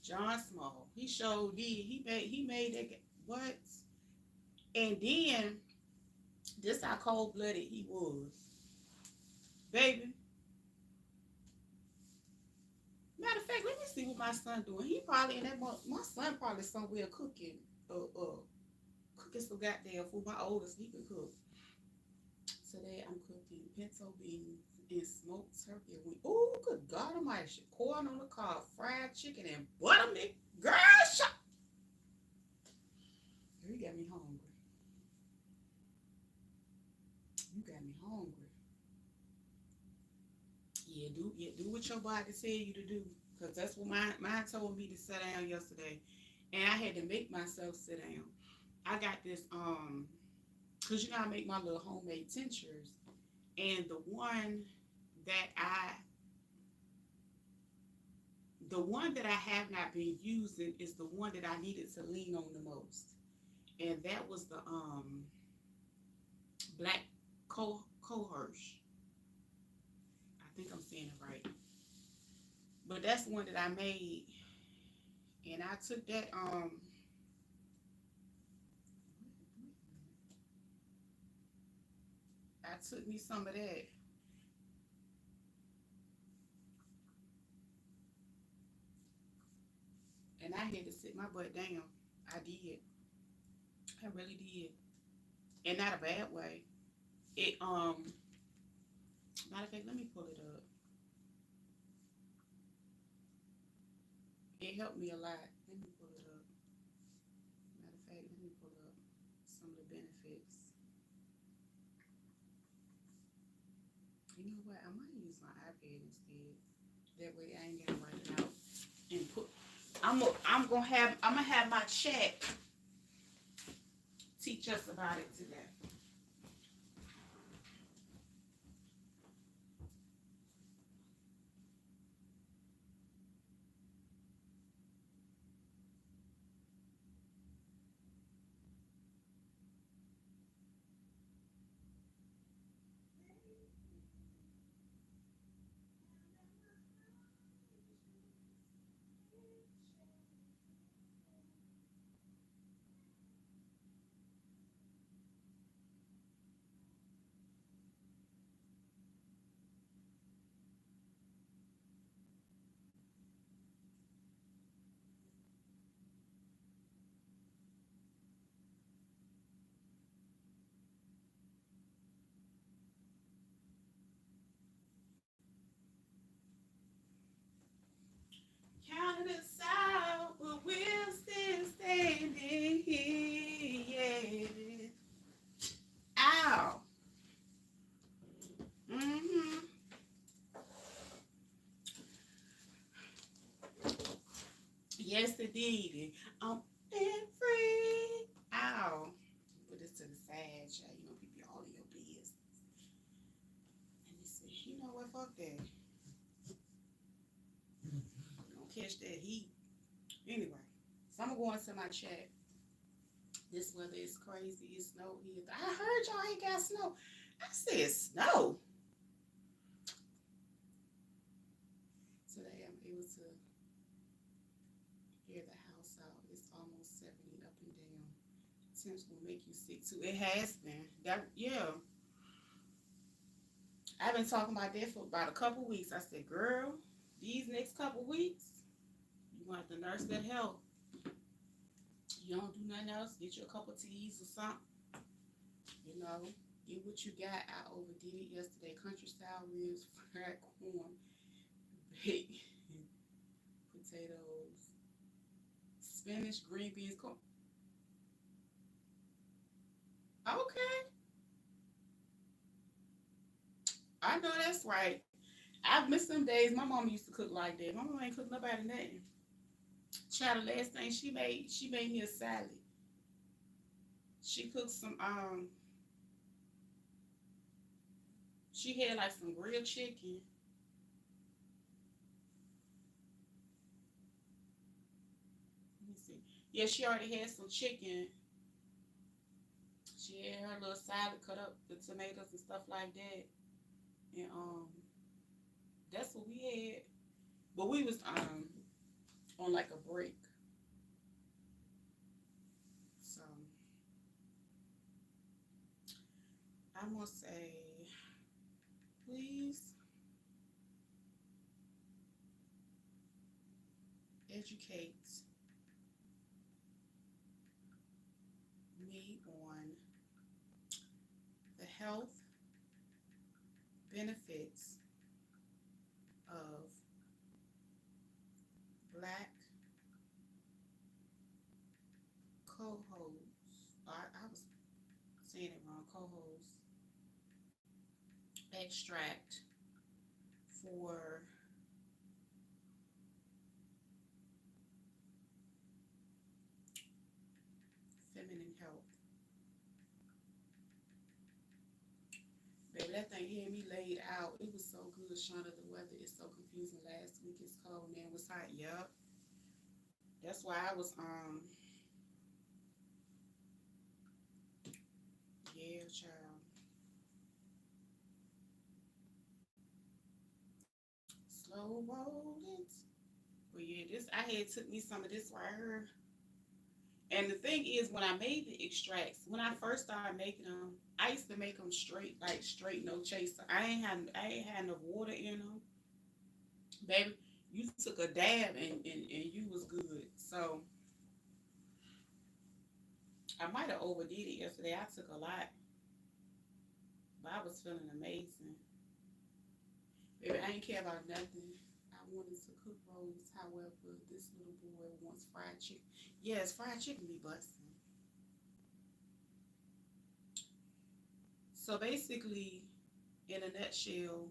John Small. He showed did. He made that what? And then this how cold blooded he was. Baby. Matter of fact, let me see what my son doing. He probably in that. My son probably somewhere cooking. Cooking some goddamn food. My oldest, he can cook. Today I'm cooking pinto beans and smoked turkey wing. Oh, good God Almighty! Corn on the cob, fried chicken, and buttermilk. Girl, shut. You got me hungry. You got me hungry. Yeah, do what your body tell you to do. Cause that's what mine told me to sit down yesterday, and I had to make myself sit down. I got this cause you know I make my little homemade tinctures, and that I the one that I have not been using is the one that I needed to lean on the most, and that was the black cohorse. I think I'm saying it right, but that's the one that I made, and I took that I took me some of that, and I had to sit my butt down. I did. I really did, and not a bad way. It matter of fact, let me pull it up. It helped me a lot. Let me pull it up. Matter of fact, let me pull up some of the benefits. You know what? I might use my iPad instead. That way I ain't gotta write it out and put. I'm gonna have my chat teach us about it today. Counting us out, but we're still standing here. Yeah. Ow. Mm-hmm. Yes, indeed. I'm free. Ow. Put this to the side, child. You know, people all in your business. And you say, you know what? Fuck that. Don't catch that heat. Anyway, so I'm going to my chat. This weather is crazy. It's snow here. I heard y'all ain't got snow. I said snow. Today I'm able to air the house out. It's almost 70 up and down. Temps will make you sick too. It has been. That yeah. I've been talking about that for about a couple weeks. I said, girl, these next couple weeks, you want to nurse that health. You don't do nothing else. Get you a couple teas or something. You know, get what you got. I overdid it yesterday. Country style ribs, fried corn, baked potatoes, spinach, green beans, corn. Okay, I know that's right. I've missed some days. My mom used to cook like that. My mom ain't cook nobody nothing. Child, the last thing she made me a salad. She cooked some she had like some grilled chicken. Let me see. Yeah, she already had some chicken. She had her little salad, cut up the tomatoes and stuff like that. And that's what we had. But we was on like a break. So I'm gonna say please educate me on the health benefits of black cohoes. I was saying it wrong. Cohoes extract for feminine health. Baby, that thing had me laid out. It was so good, Shauna. The weather is so confusing. Last week it's cold, and then it was hot. Yup. That's why I was yeah, child. Slow rolling. But yeah, this I had took me some of this right here. And the thing is, when I made the extracts, when I first started making them, I used to make them straight, like straight, no chaser. I ain't had no water in them, baby. You took a dab and you was good. So I might have overdid it yesterday. I took a lot, but I was feeling amazing. Baby, I ain't care about nothing. I wanted to cook rolls. However, this little boy wants fried chicken. Yes, fried chicken be busting. So basically, in a nutshell,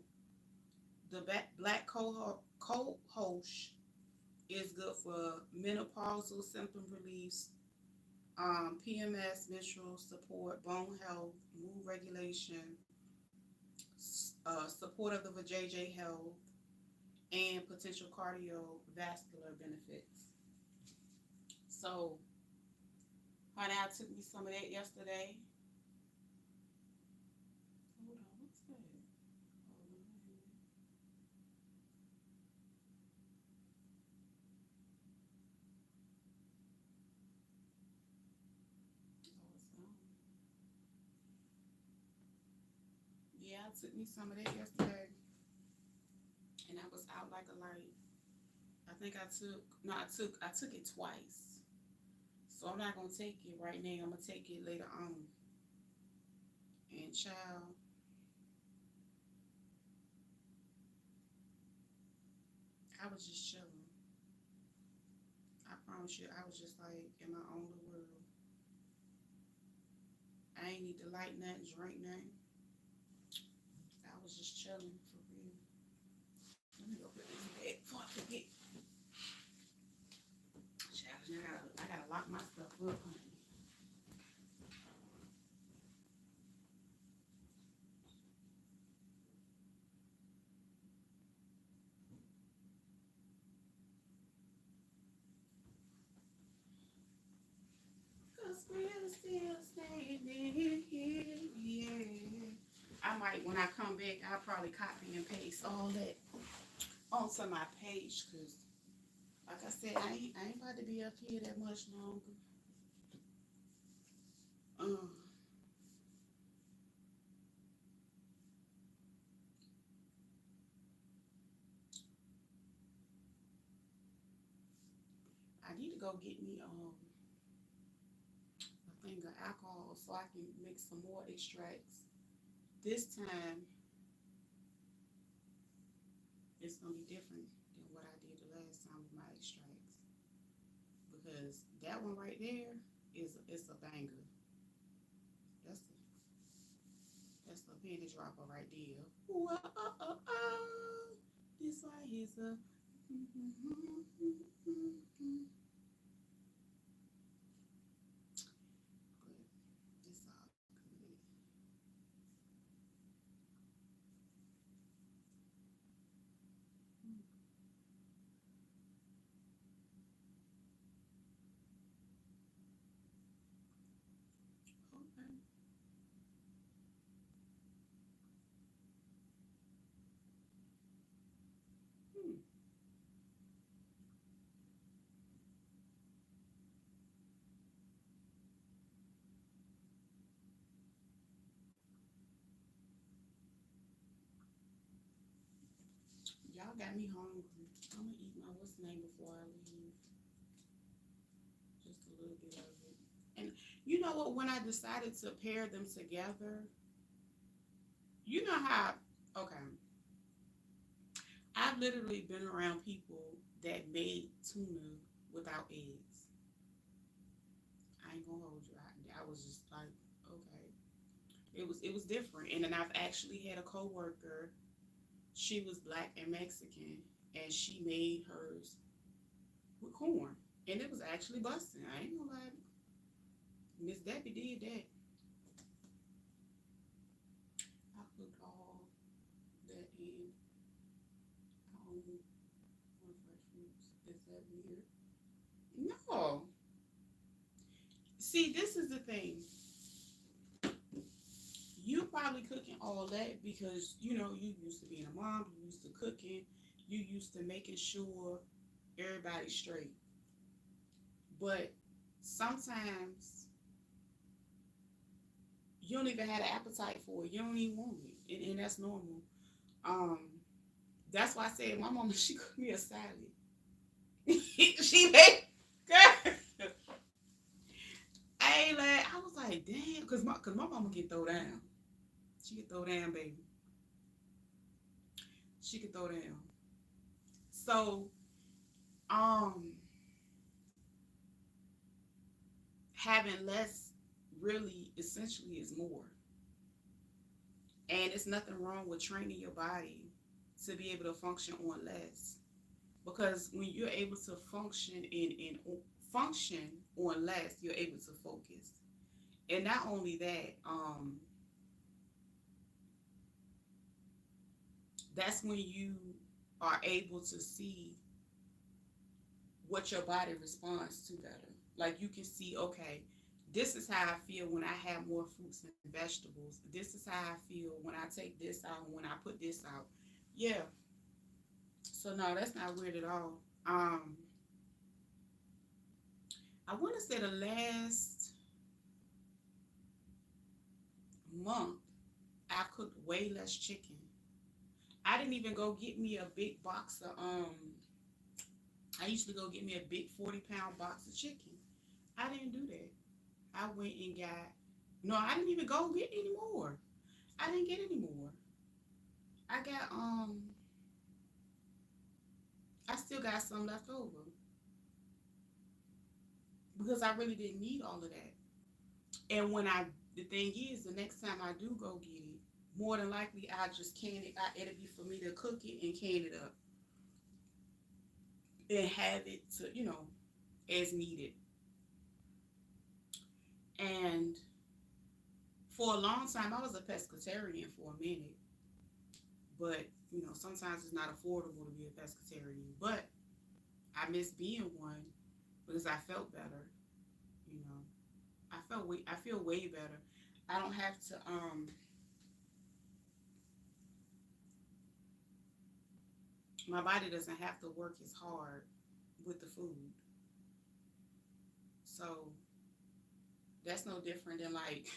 the black cohosh is good for menopausal symptom reliefs, PMS, menstrual support, bone health, mood regulation, support of the vajayjay health, and potential cardiovascular benefits. So, honey, I took me some of that yesterday. Hold on, what's that? Yeah, I took me some of that yesterday, and I was out like a light. I think I took no, I took it twice. So I'm not gonna take it right now. I'm gonna take it later on. And child, I was just chilling. I promise you, I was just like in my own little world. I ain't need to light nothing, drink nothing. I was just chilling for real. Let me go put this back before I forget. Child, I gotta lock my stuff up, honey. Cause we're still standing here, yeah. I might, when I come back, I'll probably copy and paste all that onto my page, cause like I said, I ain't about to be up here that much longer. Um, I need to go get me a thing of alcohol so I can make some more extracts. This time it's gonna be different than what I did the last time with my extracts because that one right there is it's a banger. That's the that's the penny dropper right there. Whoa, this right here's a. But it's all good. Okay. Hmm. Y'all got me hungry. I'm gonna eat my what's name before I leave. know what? When I decided to pair them together, you know how, okay, I've literally been around people that made tuna without eggs. I ain't gonna hold you. I was just like, okay. It was different. And then I've actually had a coworker. She was black and Mexican, and she made hers with corn, and it was actually busting. I ain't gonna lie. Miss Debbie did that. I put all that in. I only one fresh fruits. Is that weird? No. See, this is the thing. You probably cooking all that because you used to being a mom, you used to cooking, you used to making sure everybody's straight. But sometimes you don't even have an appetite for it. You don't even want it, and that's normal. Um, that's why I said my mama she cooked me a salad. She made. I ain't like I was like, damn, cause my mama can throw down. She can throw down, baby. She can throw down. So, um, having less really essentially is more. And it's nothing wrong with training your body to be able to function on less. Because when you're able to function on less, you're able to focus. And not only that, that's when you are able to see what your body responds to better. Like you can see, okay, this is how I feel when I have more fruits and vegetables. This is how I feel when I take this out and when I put this out. Yeah. So no, that's not weird at all. I want to say the last month I cooked way less chicken. I didn't even go get me a big box of I used to go get me a big 40-pound box of chicken. I didn't do that. I went and got no, I didn't even go get any more. I didn't get any more. I got I still got some left over because I really didn't need all of that. And the thing is, the next time I do go get it, more than likely I just can it. It'll be for me to cook it and can it up and have it to as needed. And for a long time, I was a pescatarian for a minute, but sometimes it's not affordable to be a pescatarian. But I miss being one because I felt better. You know, I feel way better. I don't have to my body doesn't have to work as hard with the food. So that's no different than like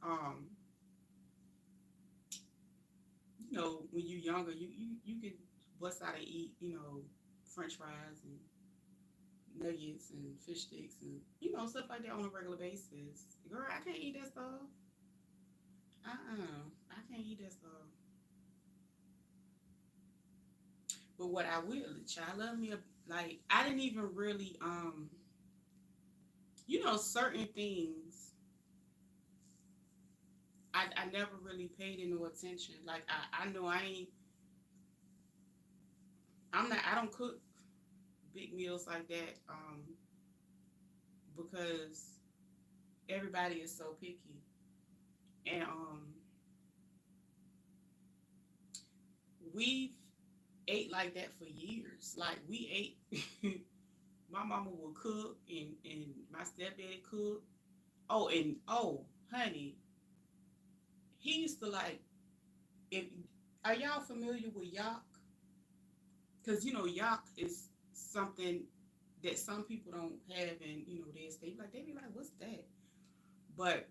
um when you're younger you can bust out and eat french fries and nuggets and fish sticks and stuff like that on a regular basis. Girl, I can't eat that stuff. I can't eat that stuff. But what I will, child, love me like I didn't even really certain things I never really paid no attention. Like I know I don't cook big meals like that because everybody is so picky. And we've ate like that for years. Like we ate my mama would cook and my stepdad cook. Oh, honey, he used to like if are y'all familiar with yak? Because yak is something that some people don't have, and they be like, what's that? But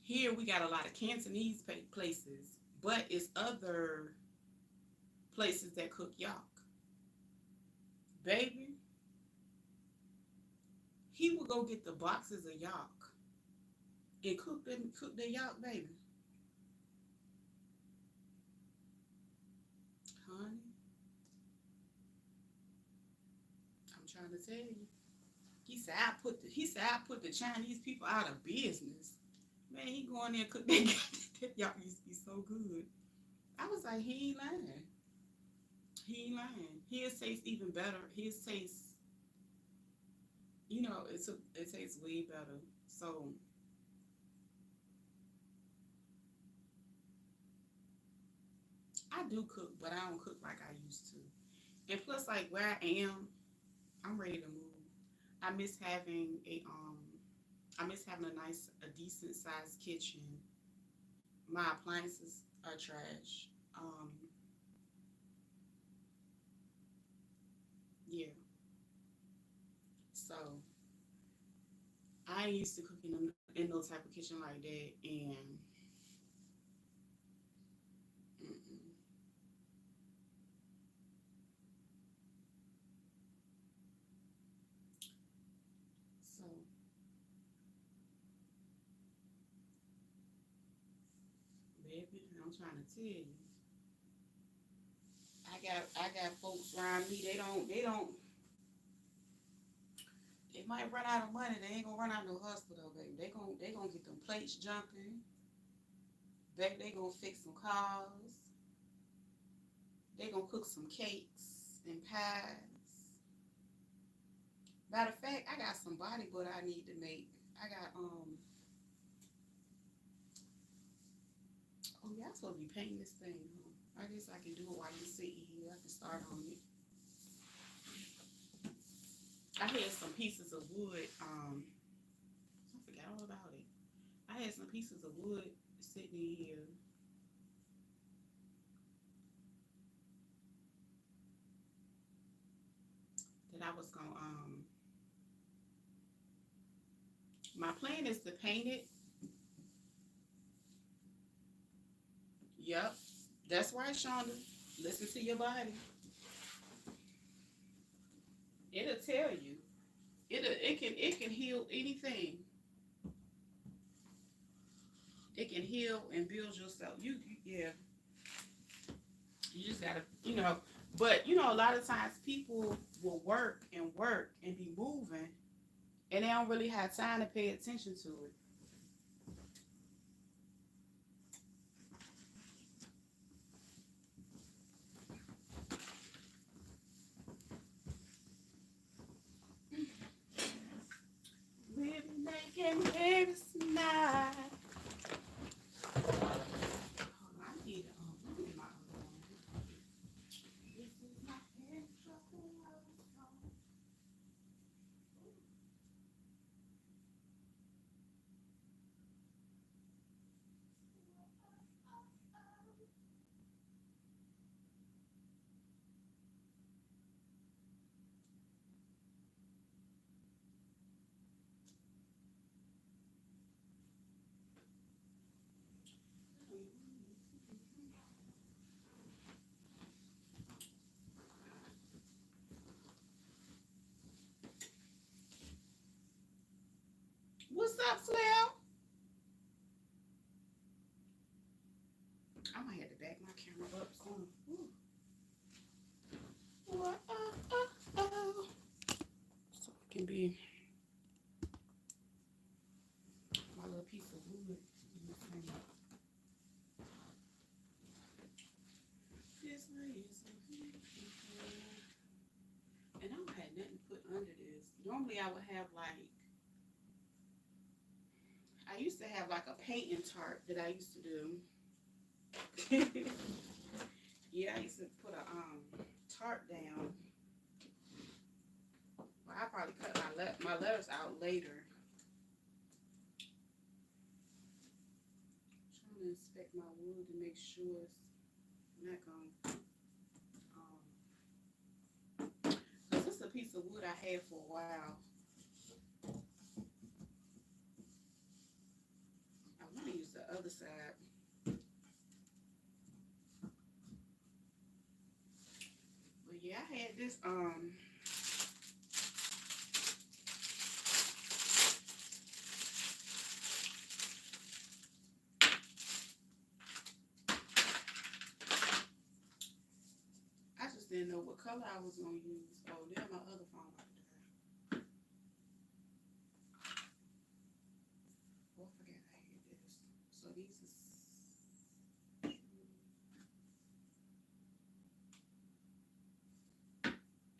here we got a lot of Cantonese places, but it's other places that cook yak. Baby, he would go get the boxes of yak and cook the yak, baby. Honey, I'm trying to tell you. He said I put the Chinese people out of business. Man, he going there and cook that that yak used to be so good. I was like, he ain't lying. He ain't lying. His tastes even better. His tastes, it tastes way better. So I do cook, but I don't cook like I used to. And plus, like where I am, I'm ready to move. I miss having a um, I miss having a decent sized kitchen. My appliances are trash. Yeah. So I ain't used to cooking in no type of kitchen like that, and mm-mm. So baby, I'm trying to tell you, I got folks around me. They might run out of money. They ain't gonna run out no hustle though, baby. They gonna get them plates jumping. Baby, they gonna fix some cars. They gonna cook some cakes and pies. Matter of fact, I got some body butter I need to make. I got oh yeah, I'm supposed to be painting this thing. Huh? I guess I can do it while you sitting here. I can start on it. I had some pieces of wood. I forgot all about it. I had some pieces of wood sitting in here that I was gonna my plan is to paint it. Yep. That's right, Shonda. Listen to your body. It'll tell you. It can heal anything. It can heal and build yourself. Yeah. You just gotta but a lot of times people will work and be moving and they don't really have time to pay attention to it. Living making baby smile. Hold on, I need my other one. This is my hand trouble. What's up, Slim? I might have to back my camera up soon. Oh, oh. So it can be my little piece of wood. This way is and I don't have nothing to put under this. Normally I would have I used to have like a painting tart that I used to do. Yeah, I used to put a tart down. Well, I probably cut my letters out later. I'm trying to inspect my wood to make sure it's not gonna. Cause this is a piece of wood I had for a while. I want to use the other side. But yeah, I had this color I was gonna use. Oh, then my other phone about to die. Oh, I forgot I had this. So these is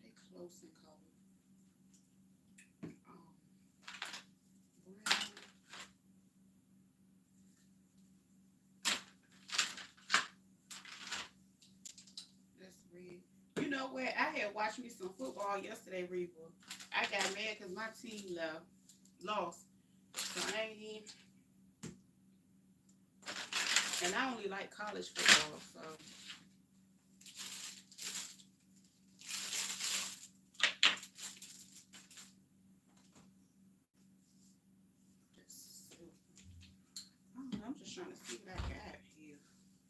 they close in color. Brown. That's red. You know what? I had watched me some football yesterday, Reba. I got mad because my team lost. So I ain't even. And I only like college football, so. I'm just trying to see what I got here.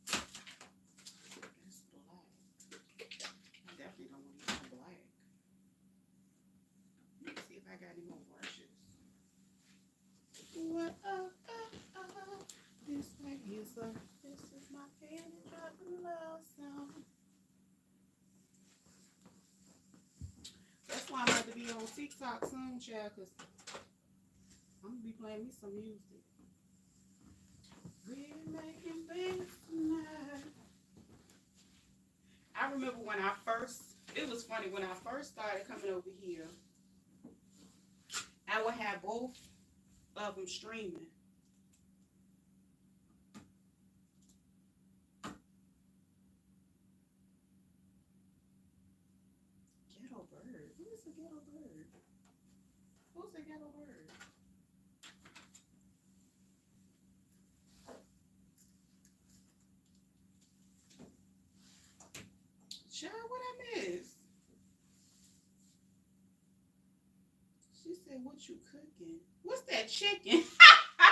That's black. I definitely don't want to use black. Let me see if I got any more brushes. What? This right here, so this is my favorite dropping love song. That's why I'm about to be on TikTok soon, child, because I'm going to be playing me some music. Really making things tonight. I remember when it was funny, when I first started coming over here, I would have both of them streaming. Ghetto bird. Who is a ghetto bird? Who's a ghetto bird? Child, what I missed? She said, what you cooking? What's that chicken? I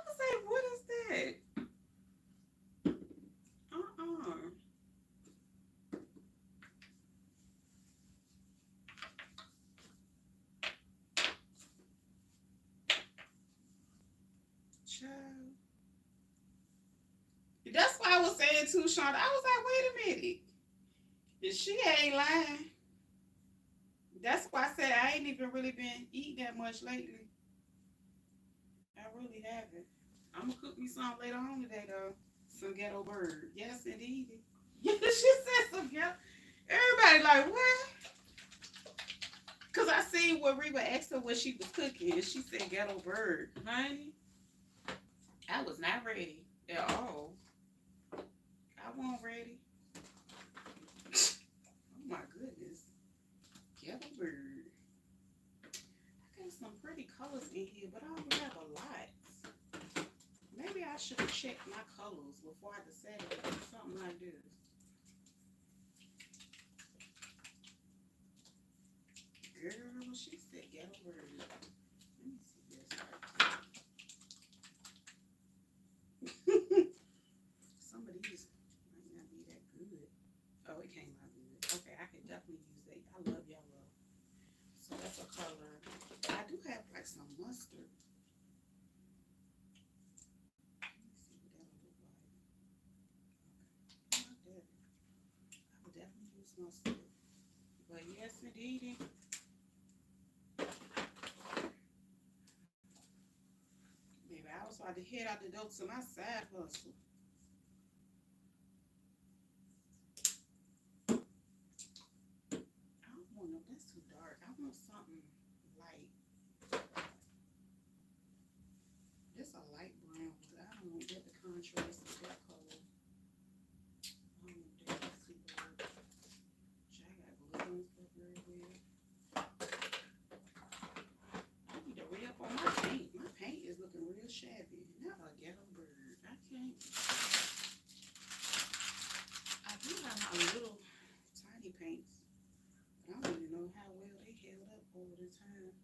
was like, what is that? Child. That's why I was saying too, Shonda. I was like, wait a minute. She ain't lying. That's why I said I ain't even really been eating that much lately. I really haven't. I'm gonna cook me some later on today though. Some ghetto bird. Yes, indeed. Yeah, she said some ghetto. Everybody like, what? Cause I seen what Reba asked her what she was cooking, and she said ghetto bird. Honey, I was not ready at all. I wasn't ready. Oh my goodness. Ghetto bird. I got some pretty colors in here, but I don't have a lot. Maybe I should have checked my colors before I decided to do something like this. Girl, she said ghetto bird. Let me see this right here. Some of these might not be that good. Oh, it came out good. Okay, I can definitely use that. I love yellow. So that's a color. I do have like some mustard. Let me see what that'll look like. Okay. I would definitely use mustard. But yes, indeed. Maybe I was about to head out the door to my side hustle. I don't want no, that's too dark. I want something light. This a light brown, but I don't want that to contrast with that color. I don't want that to see what. I got glitter and stuff everywhere. I need to re-up on my paint. My paint is looking real shabby. Not a ghetto bird. I can't. I do have my little tiny paints, but I don't even know how well they held up over the time.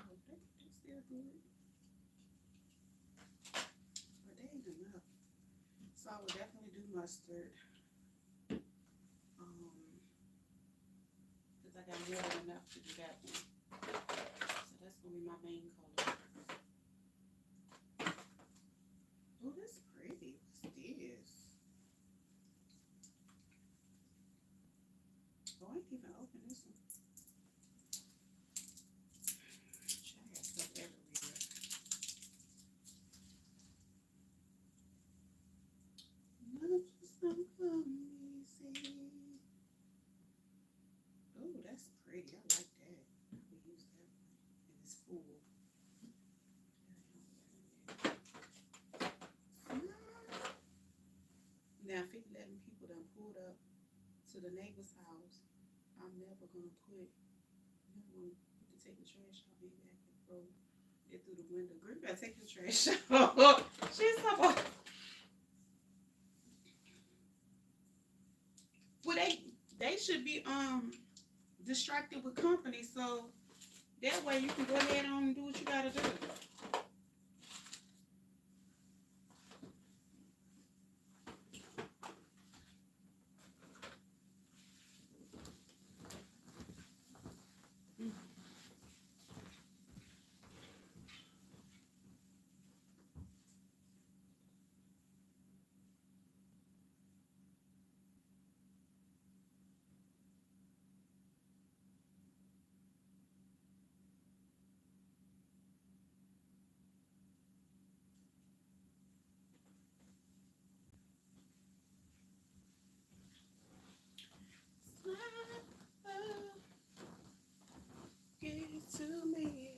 Oh, they still good. But they ain't enough. So I would definitely do mustard. Because I got more than enough to do that one. So that's going to be my main color. Oh, that's pretty. What's this? can't even open this one. I got stuff everywhere. Love just don't come easy. Oh, that's pretty. I like that. We use that one. And it's full. Now, if it's letting people done pulled up to the neighbor's house, I'm never gonna put, to take the trash out. Maybe I can throw it through the window. Girl, you better take the trash out. She's so. Well, they should be distracted with company, so that way you can go ahead on and do what you gotta do. Give it to me,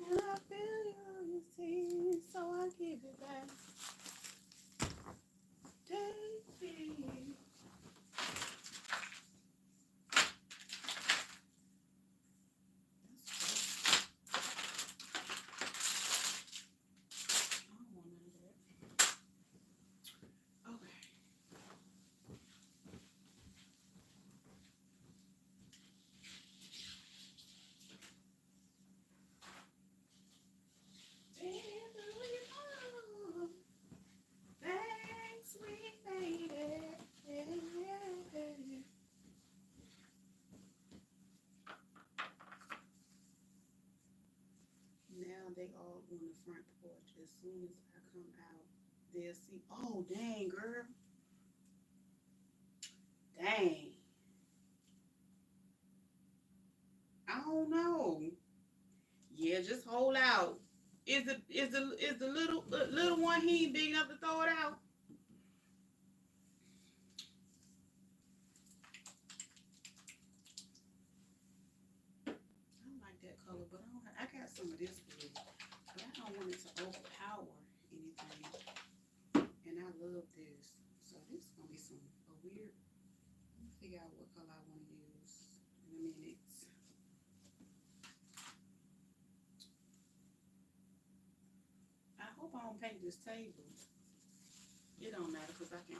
and I feel your tears, so I give it back. Take me. Now they all on the front porch. As soon as I come out, they'll see, oh, dang, girl. Dang. I don't know. Yeah, just hold out. Is the little one he ain't big enough to throw it out? I don't like that color, but I got some of this blue, but I don't want it to overpower anything. And I love this, so this is gonna be a weird. Let me figure out what color I want to use in a minute. I hope I don't paint this table. It don't matter because I can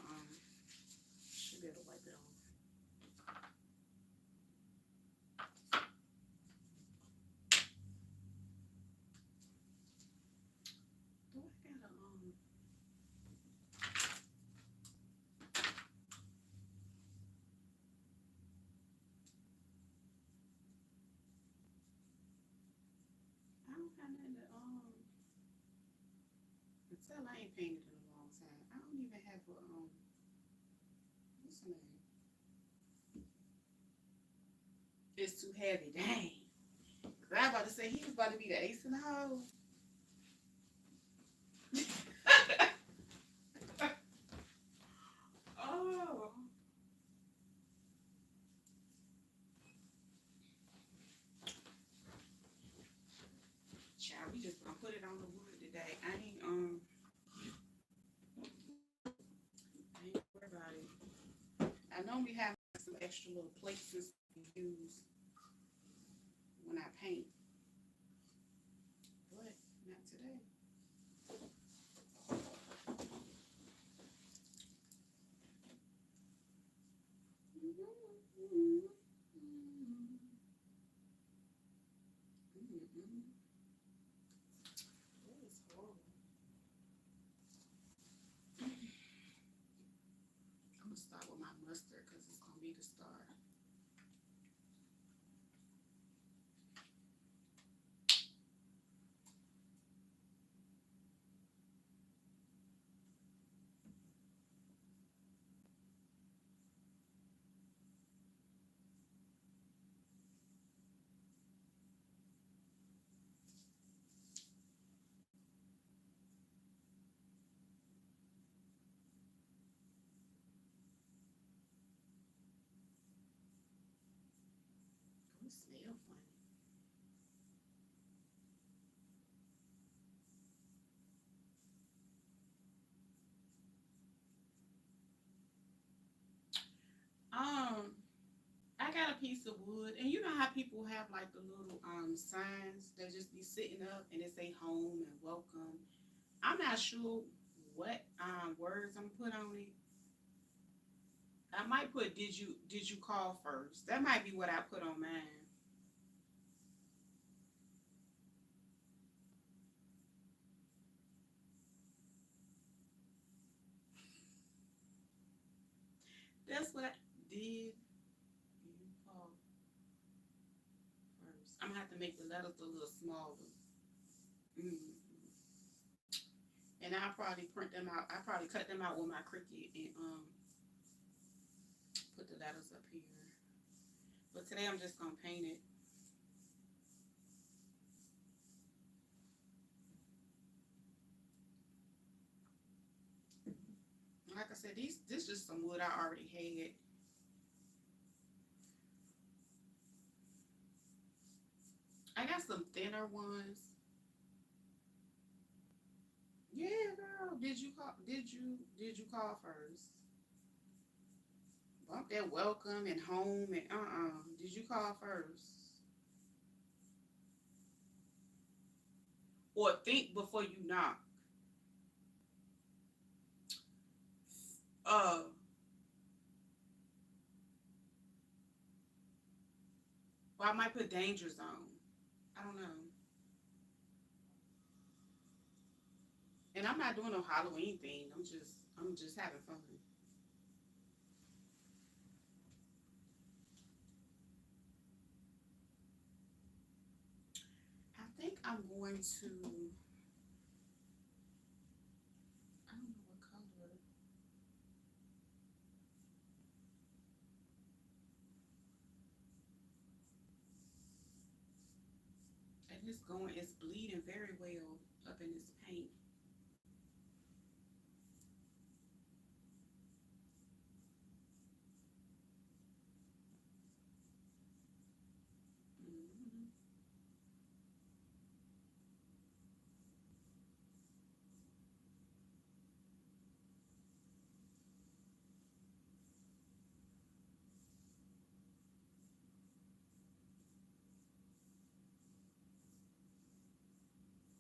should be able to wipe it off. Do I gotta I don't have nothing to until I ain't painted in a long time. I don't even have a what's the name? It's too heavy. Dang. Cause I was about to say he was about to be the ace in the hole. Oh. Child, we just gonna put it on the wood today. I ain't worried about it. I normally have some extra little plates to use when I paint, but not today. That is horrible. I'm gonna start with my mustard because it's gonna be the star. piece of wood, and you know how people have like the little signs that just be sitting up and it say home and welcome. I'm not sure what words I'm put on it. I might put did you call first? That might be what I put on mine. That's what I did. You call first. I'm gonna have to make the letters a little smaller. Mm. And I'll probably print them out. I probably cut them out with my Cricut and put the letters up here. But today I'm just gonna paint it. Like I said, this is some wood I already had. I got some thinner ones. Yeah, girl. Did you call first? Bump that welcome and home and Did you call first? Or think before you knock. Uh or I might put danger zone. I don't know. And I'm not doing no Halloween thing. I'm just having fun. I think I'm going to I don't know what color. And it's bleeding very well up in this paint. Hmm.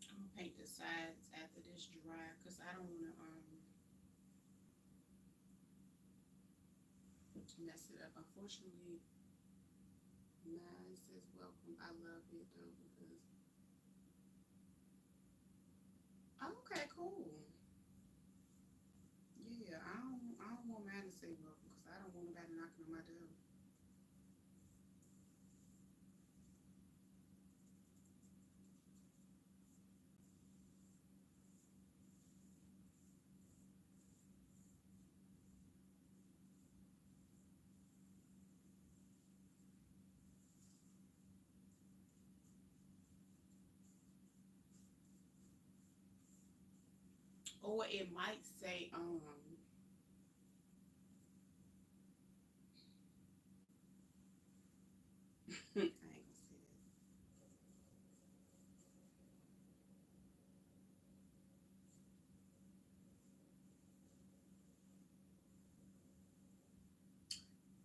I'm gonna paint the sides after this dry because I don't want to mess it up. Unfortunately, mine says welcome. I love it though because oh, okay, cool. Yeah, I don't want mine to say welcome because I don't want nobody knocking on my door. Or it might say I ain't gonna say that.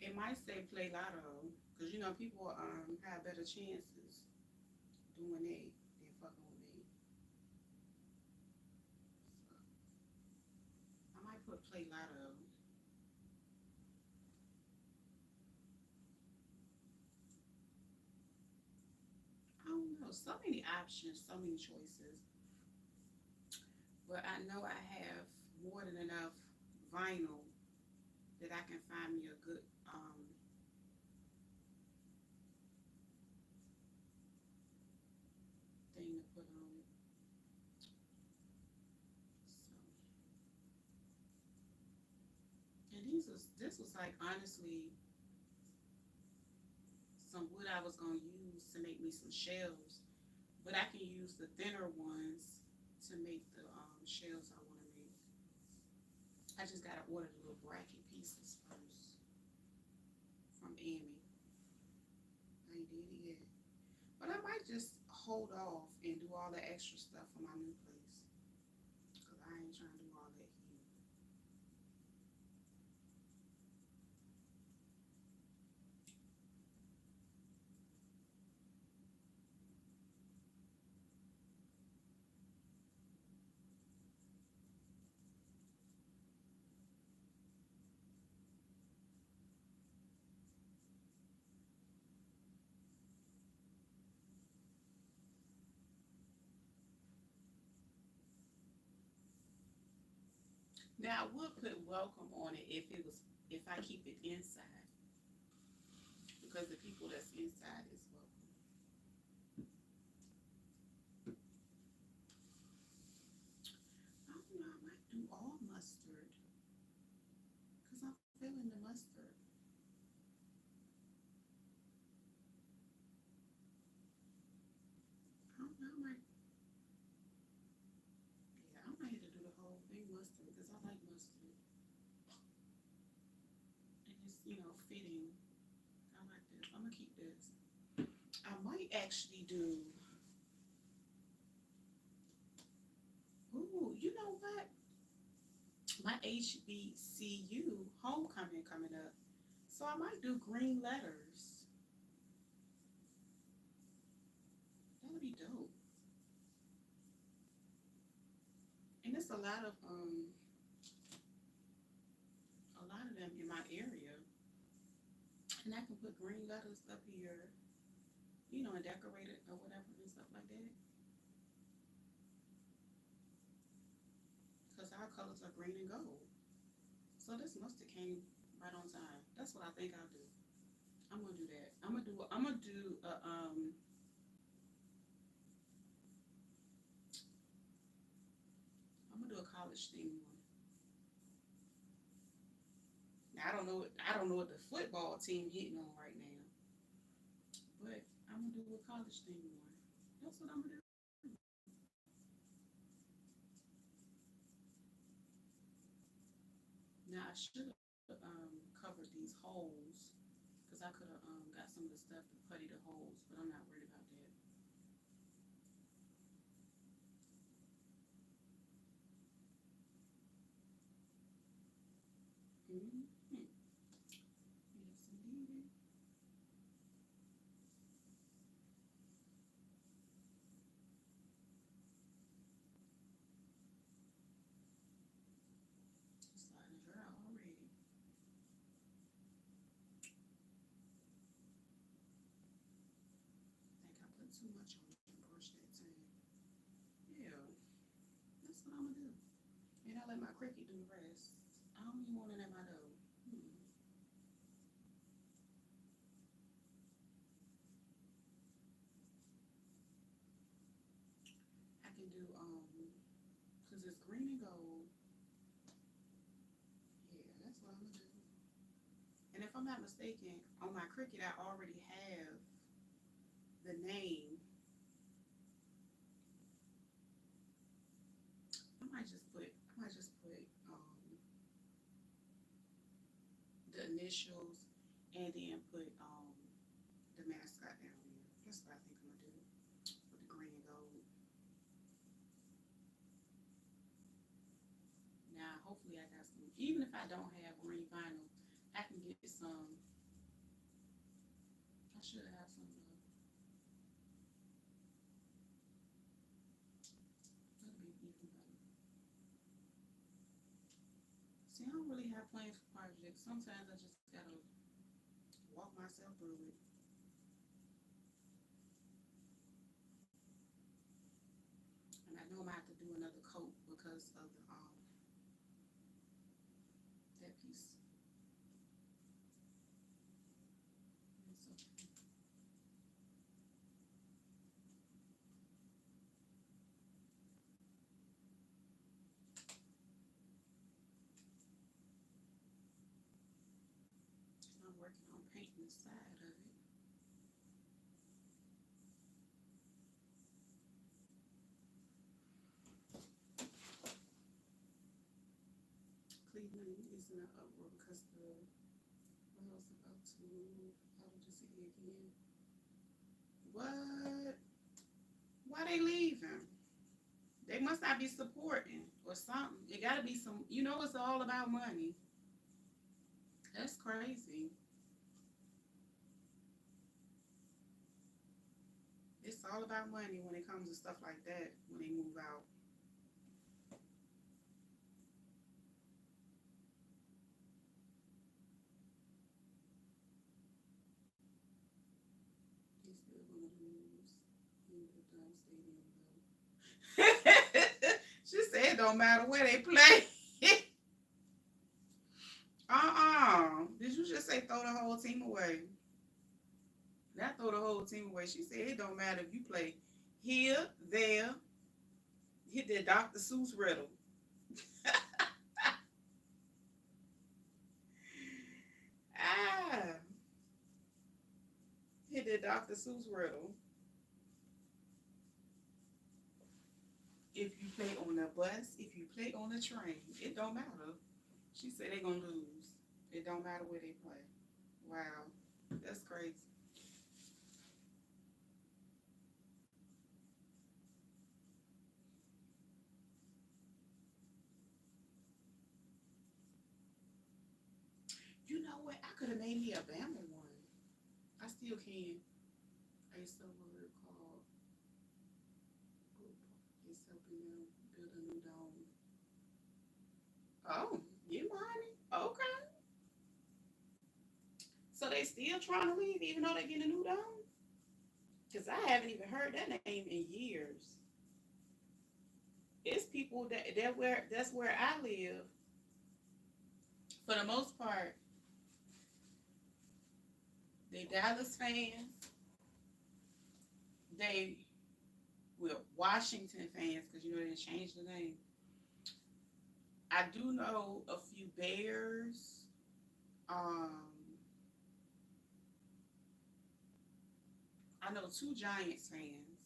It might say play lotto because you know people have better chances doing that than fucking with me. So I might put play lotto. I don't know. So many options, so many choices. But I know I have more than enough vinyl that I can find me a good thing to put on it. So, and this was like honestly some wood I was gonna use to make me some shelves, but I can use the thinner ones to make the shelves I want to make. I just gotta order the little bracket pieces first from Amy. I ain't did it yet, but I might just hold off and do all the extra stuff for my new place because I ain't trying to do all that here. Now I would put welcome on it if I keep it inside because the people that's inside is welcome. I don't know. I might do all mustard because I'm feeling the mustard. I don't know. I might have to do the whole thing mustard because I like mustard and it's fitting. I like this. I'm gonna keep this. I might actually do. Ooh, you know what? My HBCU homecoming coming up, so I might do green letters. That would be dope. And there's a lot of them in my area, and I can put green letters up here, and decorate it or whatever and stuff like that. Because our colors are green and gold. So this must have came right on time. That's what I think I'll do. I'm gonna do that. I'm gonna do a college theme one. Now I don't know what the football team hitting on right now, but I'm gonna do a college theme one. That's what I'm gonna do. Now I should have covered these holes because I could have got some of the stuff to putty the holes, but I'm not worried about that. Mm-hmm. Yes, indeed. It's starting to dry already. I think I put too much on the brush that time. Yeah, that's what I'm gonna do. And I let my cricket do the rest. I don't even want it in my dough. Hmm. I can do because it's green and gold. Yeah, that's what I'm gonna do. And if I'm not mistaken, on my cricket I already have the name. I might just put the initials and then put the mascot down there. That's what I think I'm gonna do with the green and gold. Now hopefully I got some. Even if I don't have green vinyl, I can get some. I should have some. That'll be even better. See, I don't really have plans for projects. Sometimes I just gotta walk myself through it. And I know I'm gonna have to do another coat because of that piece. So I'm working on painting the side of it. Cleveland is in an uproar because the world's about to out of the city again. What? Why they leaving? They must not be supporting or something. It gotta be some. It's all about money. That's crazy. It's all about money when it comes to stuff like that. When they move out, he's still gonna lose in the stadium though. She said it don't matter where they play. Did you just say throw the whole team away? Not throw the whole team away. She said it don't matter if you play here, there, hit that Dr. Seuss riddle. Ah, hit that Dr. Seuss riddle. If you play on the bus, if you play on the train, it don't matter. She said they gonna lose. It don't matter where they play. Wow, that's crazy. You know what? I could have made me a Bama one. I still can. A word called it's helping them build a new dome. Oh, you money? Okay. So they still trying to leave even though they get a new dome? Because I haven't even heard that name in years. It's people that's where I live. For the most part, they Dallas fans. They were Washington fans because you know they changed the name. I do know a few Bears. Um, I know two Giants fans.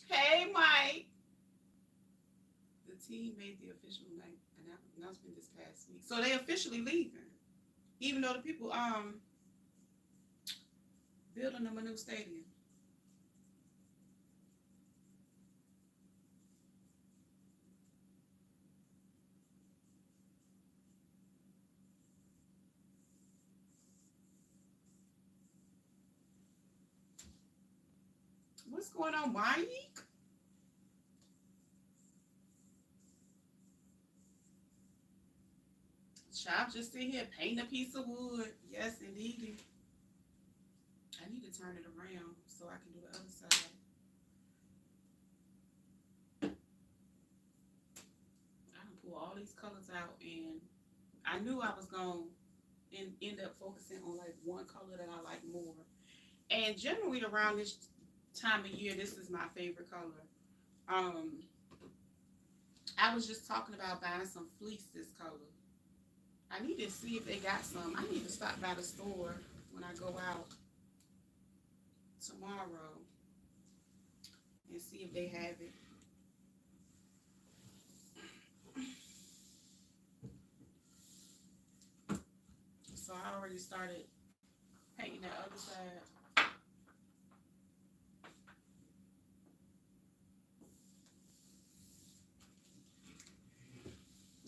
Hey, Mike. The team made the official announcement this past week, so they officially leaving. Even though the people building them a new stadium. What's going on, Mike? Chop just sit here painting a piece of wood. Yes, indeed. I need to turn it around so I can do the other side. I can pull all these colors out, and I knew I was going to end up focusing on like one color that I like more. And generally around this time of year, this is my favorite color. Um, I was just talking about buying some fleece this color. I need to see if they got some. I need to stop by the store when I go out tomorrow and see if they have it. So I already started painting that other side.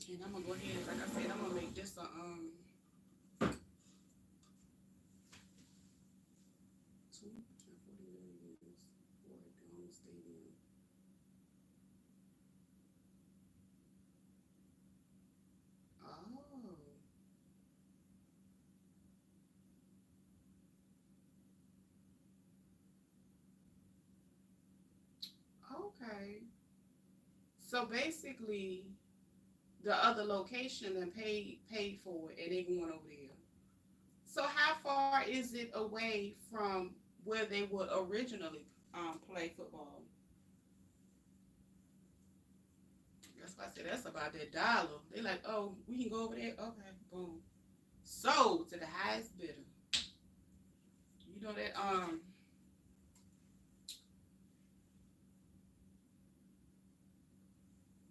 And I'm gonna go ahead, like I said, I'm gonna make this a 240 million for the home stadium. Oh, okay. So basically, the other location and paid for it, and they going over there. So how far is it away from where they would originally play football? That's why I said that's about that dollar. They like, oh, we can go over there. Okay, boom. Sold to the highest bidder. You know that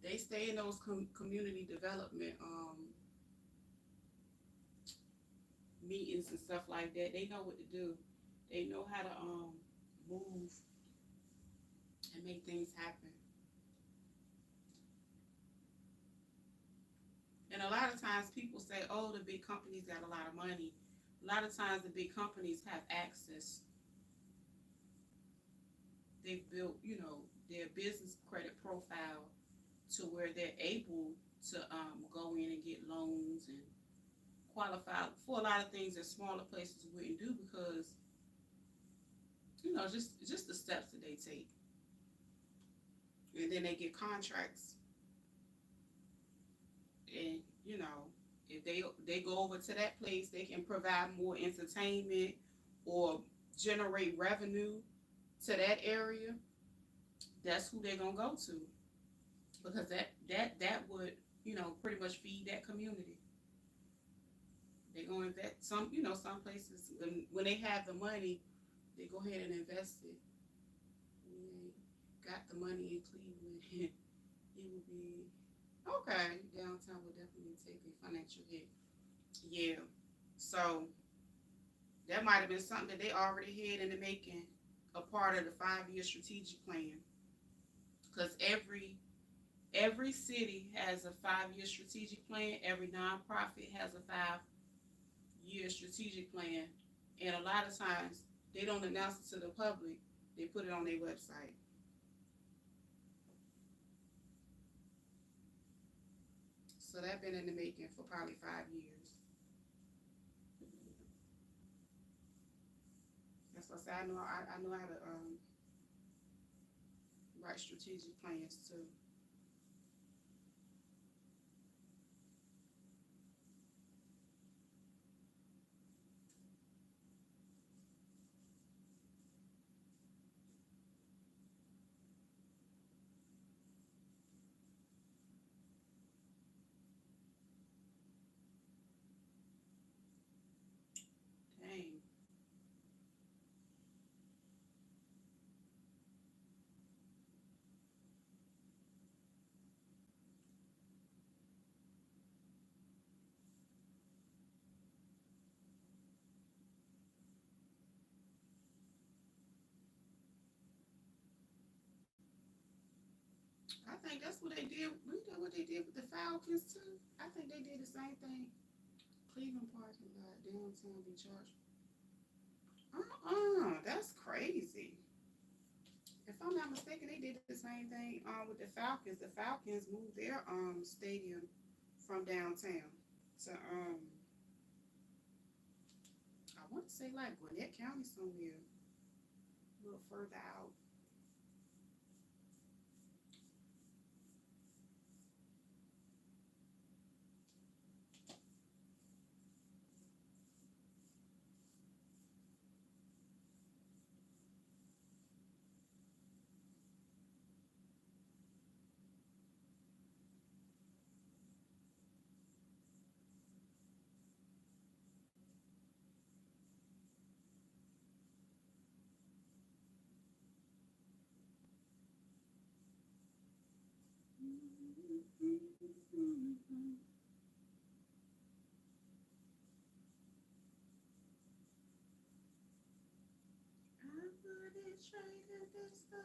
they stay in those community development meetings and stuff like that. They know what to do. They know how to move and make things happen. And a lot of times people say, oh, the big companies got a lot of money. A lot of times the big companies have access. They've built, you know, their business credit profile to where they're able to go in and get loans and qualify for a lot of things that smaller places wouldn't do because, you know, just the steps that they take. And then they get contracts. And, you know, if they go over to that place, they can provide more entertainment or generate revenue to that area. That's who they're gonna go to because that would, you know, pretty much feed that community. They're gonna invest some, you know, some places when they have the money, they go ahead and invest it. When they got the money in Cleveland, it would be okay. Downtown will definitely take a financial hit. Yeah. So that might have been something that they already had in the making, a part of the 5-year strategic plan. Because every city has a 5-year strategic plan. Every nonprofit has a 5-year strategic plan. And a lot of times they don't announce it to the public. They put it on their website. So that's been in the making for probably 5 years. That's what I say. I know how to write strategic plans too. Dang. I think that's what they did. We know what they did with the Falcons too. I think they did the same thing. Cleveland parking lot, downtown Detroit. That's crazy. If I'm not mistaken, they did the same thing with the Falcons. The Falcons moved their stadium from downtown to I want to say like Gwinnett County somewhere, a little further out. I wouldn't trade this stuff.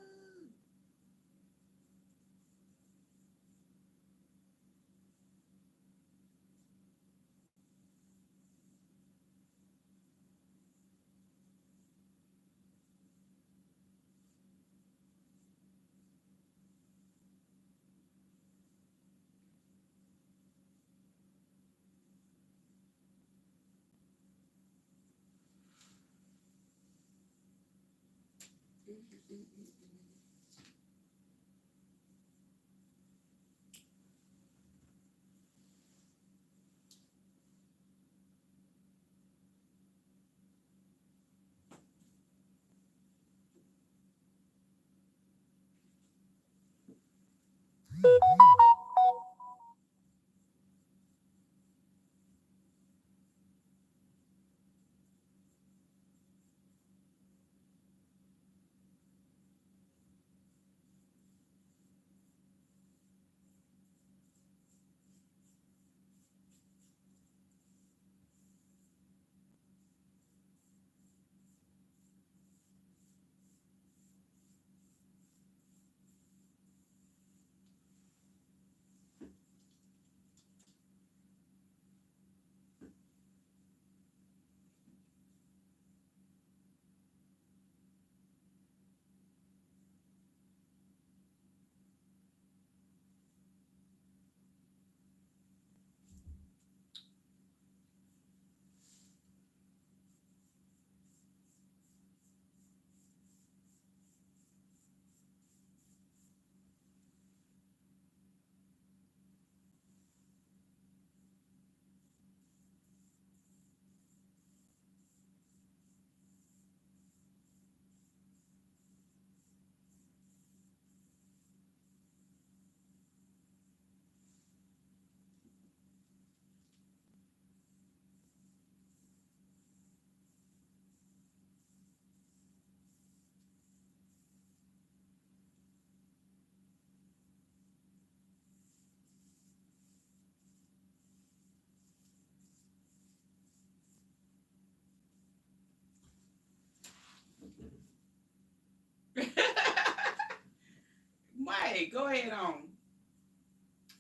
Hey, go ahead on.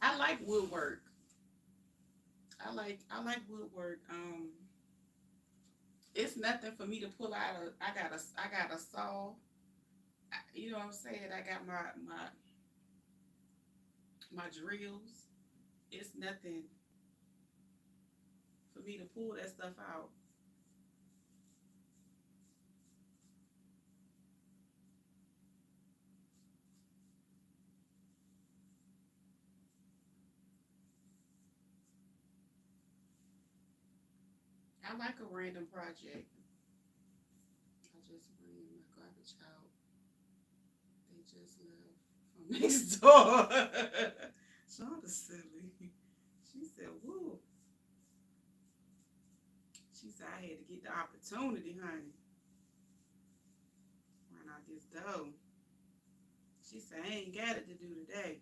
I like woodwork. I like woodwork. It's nothing for me to pull out. I got a saw. You know what I'm saying? I got my drills. It's nothing for me to pull that stuff out. I like a random project. I just bring my garbage out. They just left from next door. Shonda silly. She said, "Woo." She said I had to get the opportunity, honey. Run out this dough. She said I ain't got it to do today.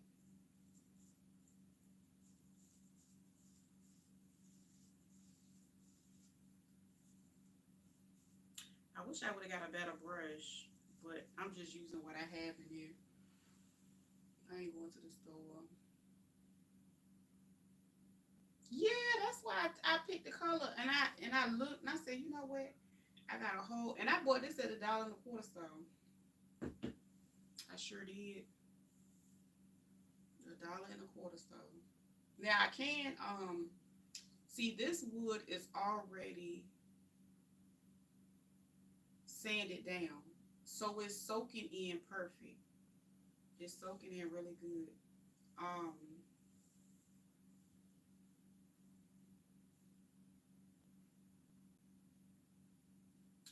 I wish I would have got a better brush, but I'm just using what I have in here. I ain't going to the store. Yeah, that's why I picked the color and I looked and I said, you know what? I got a whole and I bought this at $1.25 store. I sure did. $1.25 store. Now I can see this wood is already sanded down. So it's soaking in perfect. It's soaking in really good. Um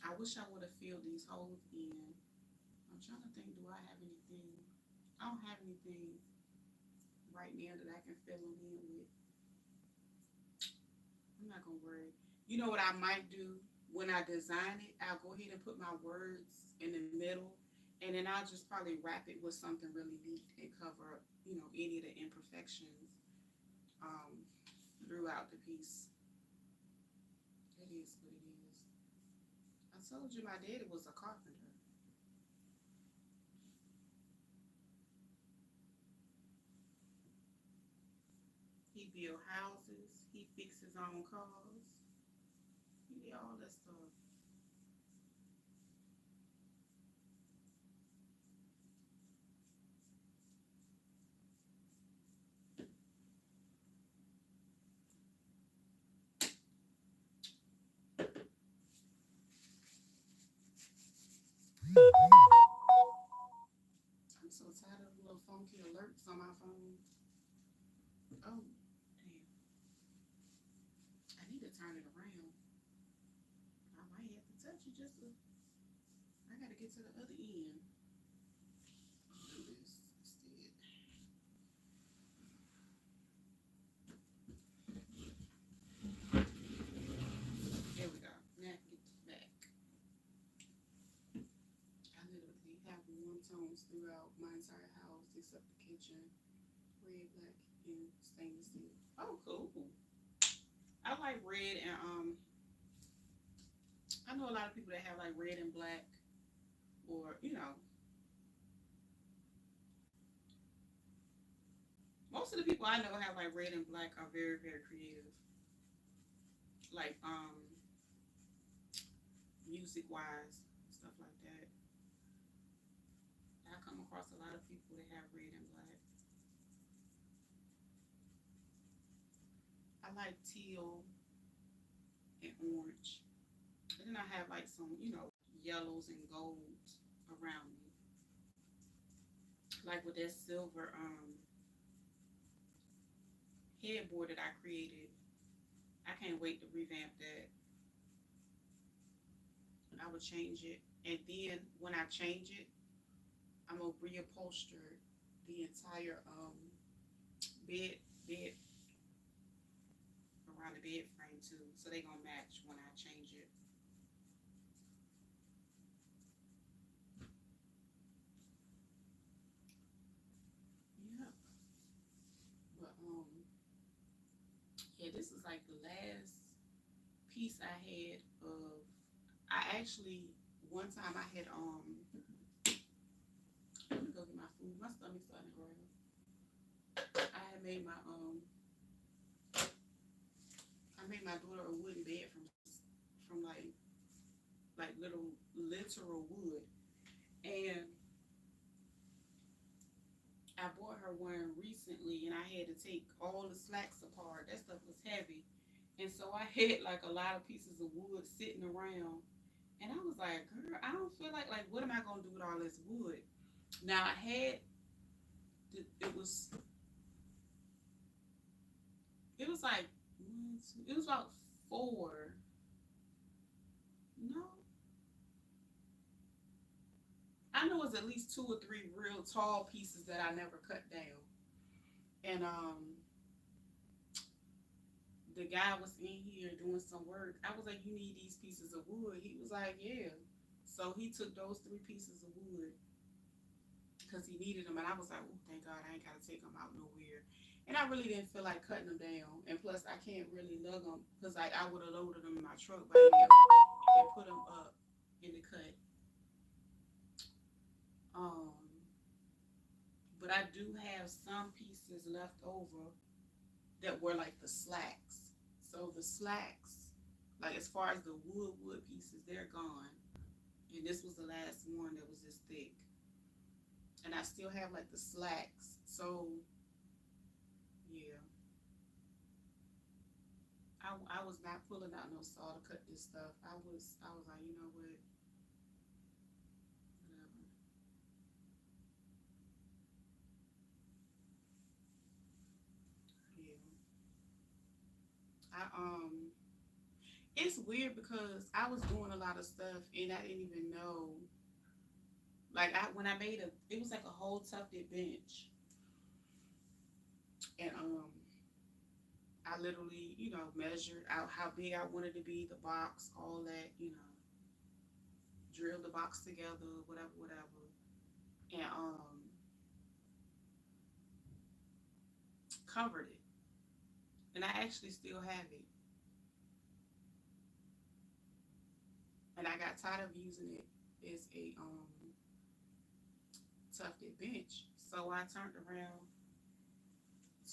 I wish I would have filled these holes in. I'm trying to think, do I have anything? I don't have anything right now that I can fill them in with. I'm not gonna worry. You know what I might do when I design it? I'll go ahead and put my words in the middle, and then I'll just probably wrap it with something really neat and cover, any of the imperfections um, throughout the piece. It is what it is. I told you my daddy was a carpenter. He built houses. He fixed his own cars. He did all that stuff. I'm so tired of the little funky alerts on my phone. Oh, damn. I need to turn it around. I might have to touch it just to. I gotta get to the other end. Do this instead. There we go. Now I can get back. I literally have warm tones throughout my entire house except the kitchen. Red, black, and stainless steel. Oh, cool. I like red and I know a lot of people that have like red and black or most of the people I know have like red and black are very, very creative. Like music wise, stuff like that. I come across a lot of people that have red and black. I like teal and orange. And then I have like some, yellows and golds around me. Like with that silver headboard that I created. I can't wait to revamp that. I would change it. And then when I change it, I'm gonna reupholster the entire bed around the bed frame too. So they gonna match when I change it. Yeah. But yeah, this is like the last piece I had of I actually one time I had go get my food. My stomach's starting to growl. I had made my I made my daughter a wooden bed from like little literal wood, and I bought her one recently, and I had to take all the slats apart. That stuff was heavy, and so I had like a lot of pieces of wood sitting around, and I was like, girl, I don't feel like what am I gonna do with all this wood? Now I had it was like it was about four. No, I know it's at least two or three real tall pieces that I never cut down. And the guy was in here doing some work. I was like, "You need these pieces of wood." He was like, "Yeah." So he took those three pieces of wood because he needed them, and I was like, "Oh, thank God, I ain't gotta take them out nowhere." And I really didn't feel like cutting them down, and plus I can't really lug them because like I would have loaded them in my truck by now and put them up in the cut. Um, but I do have some pieces left over that were like the slacks. So the slacks, like as far as the wood pieces, they're gone. And this was the last one that was this thick. And I still have like the slacks. So yeah, I was not pulling out no saw to cut this stuff. I was like, you know what? Whatever. Yeah. I it's weird because I was doing a lot of stuff and I didn't even know. Like when I made it was like a whole tufted bench, and I literally, measured out how big I wanted to be, the box, all that, drilled the box together, whatever, whatever, and covered it. And I actually still have it. And I got tired of using it as a tufted bench, so I turned around,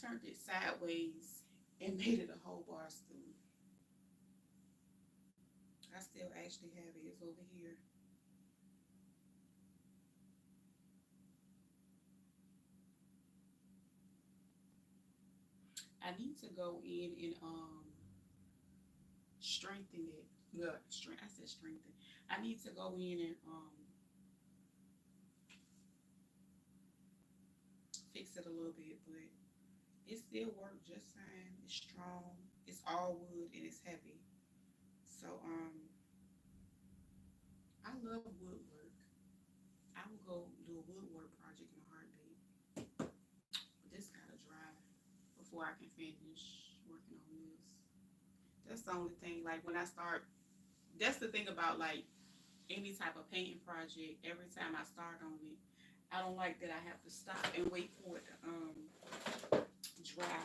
turned it sideways, and made it a whole bar stool. I still actually have it. It's over here. I need to go in and strengthen it. Look, I said strengthen. I need to go in and fix it a little bit, but it still worked just fine. It's strong. It's all wood and it's heavy. So I love woodwork. I will go do a woodwork project in a heartbeat. But this gotta dry before I can finish working on this. That's the only thing. Like when I start, that's the thing about like any type of painting project. Every time I start on it, I don't like that I have to stop and wait for it to dry.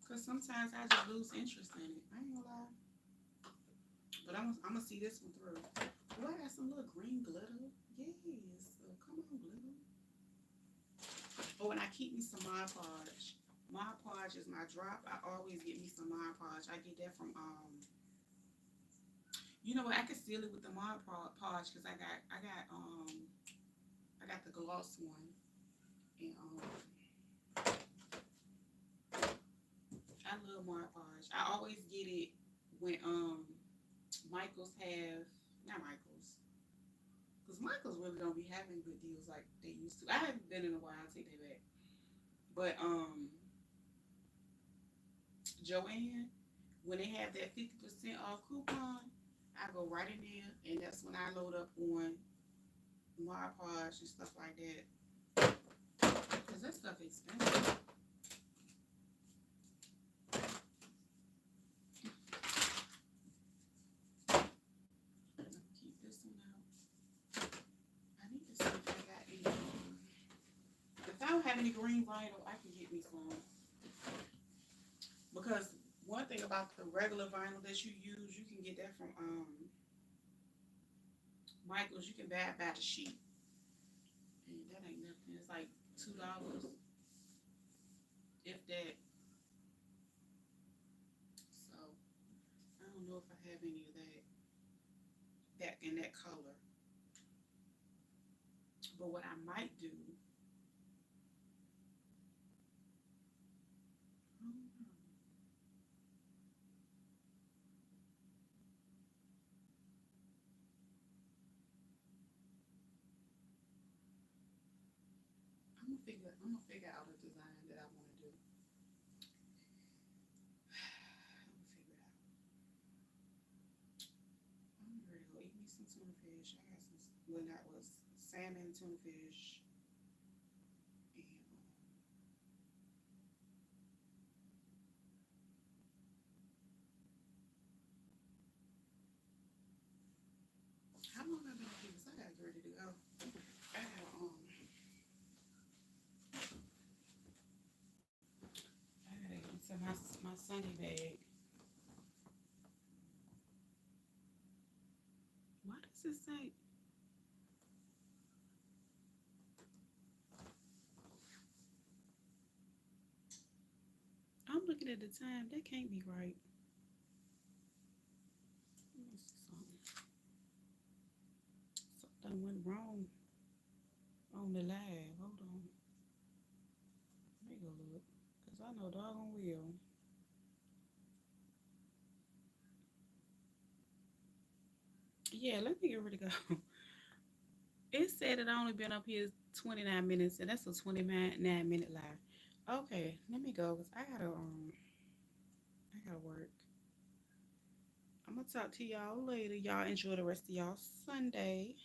Cause sometimes I just lose interest in it. I ain't gonna lie. But I'm gonna see this one through. Oh, I got some little green glitter. Yes. Oh, come on, glitter. Oh, and I keep me some Mod Podge. Mod Podge is my drop. I always get me some Mod Podge. I get that from you know what? I can seal it with the Mod Podge because I got the gloss one, and I love Mod Podge. I always get it when Michaels have not Michaels because Michaels really don't be having good deals like they used to. I haven't been in a while. I'll take that back. But Joanne, when they have that 50% off coupon, I go right in there, and that's when I load up on Mod Podge and stuff like that. Cause that stuff expensive. Keep this one out. I need to see if I got any. If I don't have any green vinyl, I can get me some. Because one thing about the regular vinyl that you use, you can get that from Michaels. You can buy it by the sheet. And that ain't nothing. It's like $2, if that. So I don't know if I have any of that in that color. But what I might do, I'm gonna figure out a design that I want to do. I'm gonna figure it out. I'm ready to go eat me some tuna fish. I got some, well, that was salmon, tuna fish, and how long have I been here? I got ready to go. I got get into my Sunday bag. Why does it say? I'm looking at the time. That can't be right. Let me see something. Something went wrong on the live. Hold on. Let me go look. Because I know doggone well. Yeah, let me get ready to go. It said it only been up here 29 minutes, and that's a 29-minute live. Okay, let me go. Cause I gotta work. I'm gonna talk to y'all later. Y'all enjoy the rest of y'all Sunday.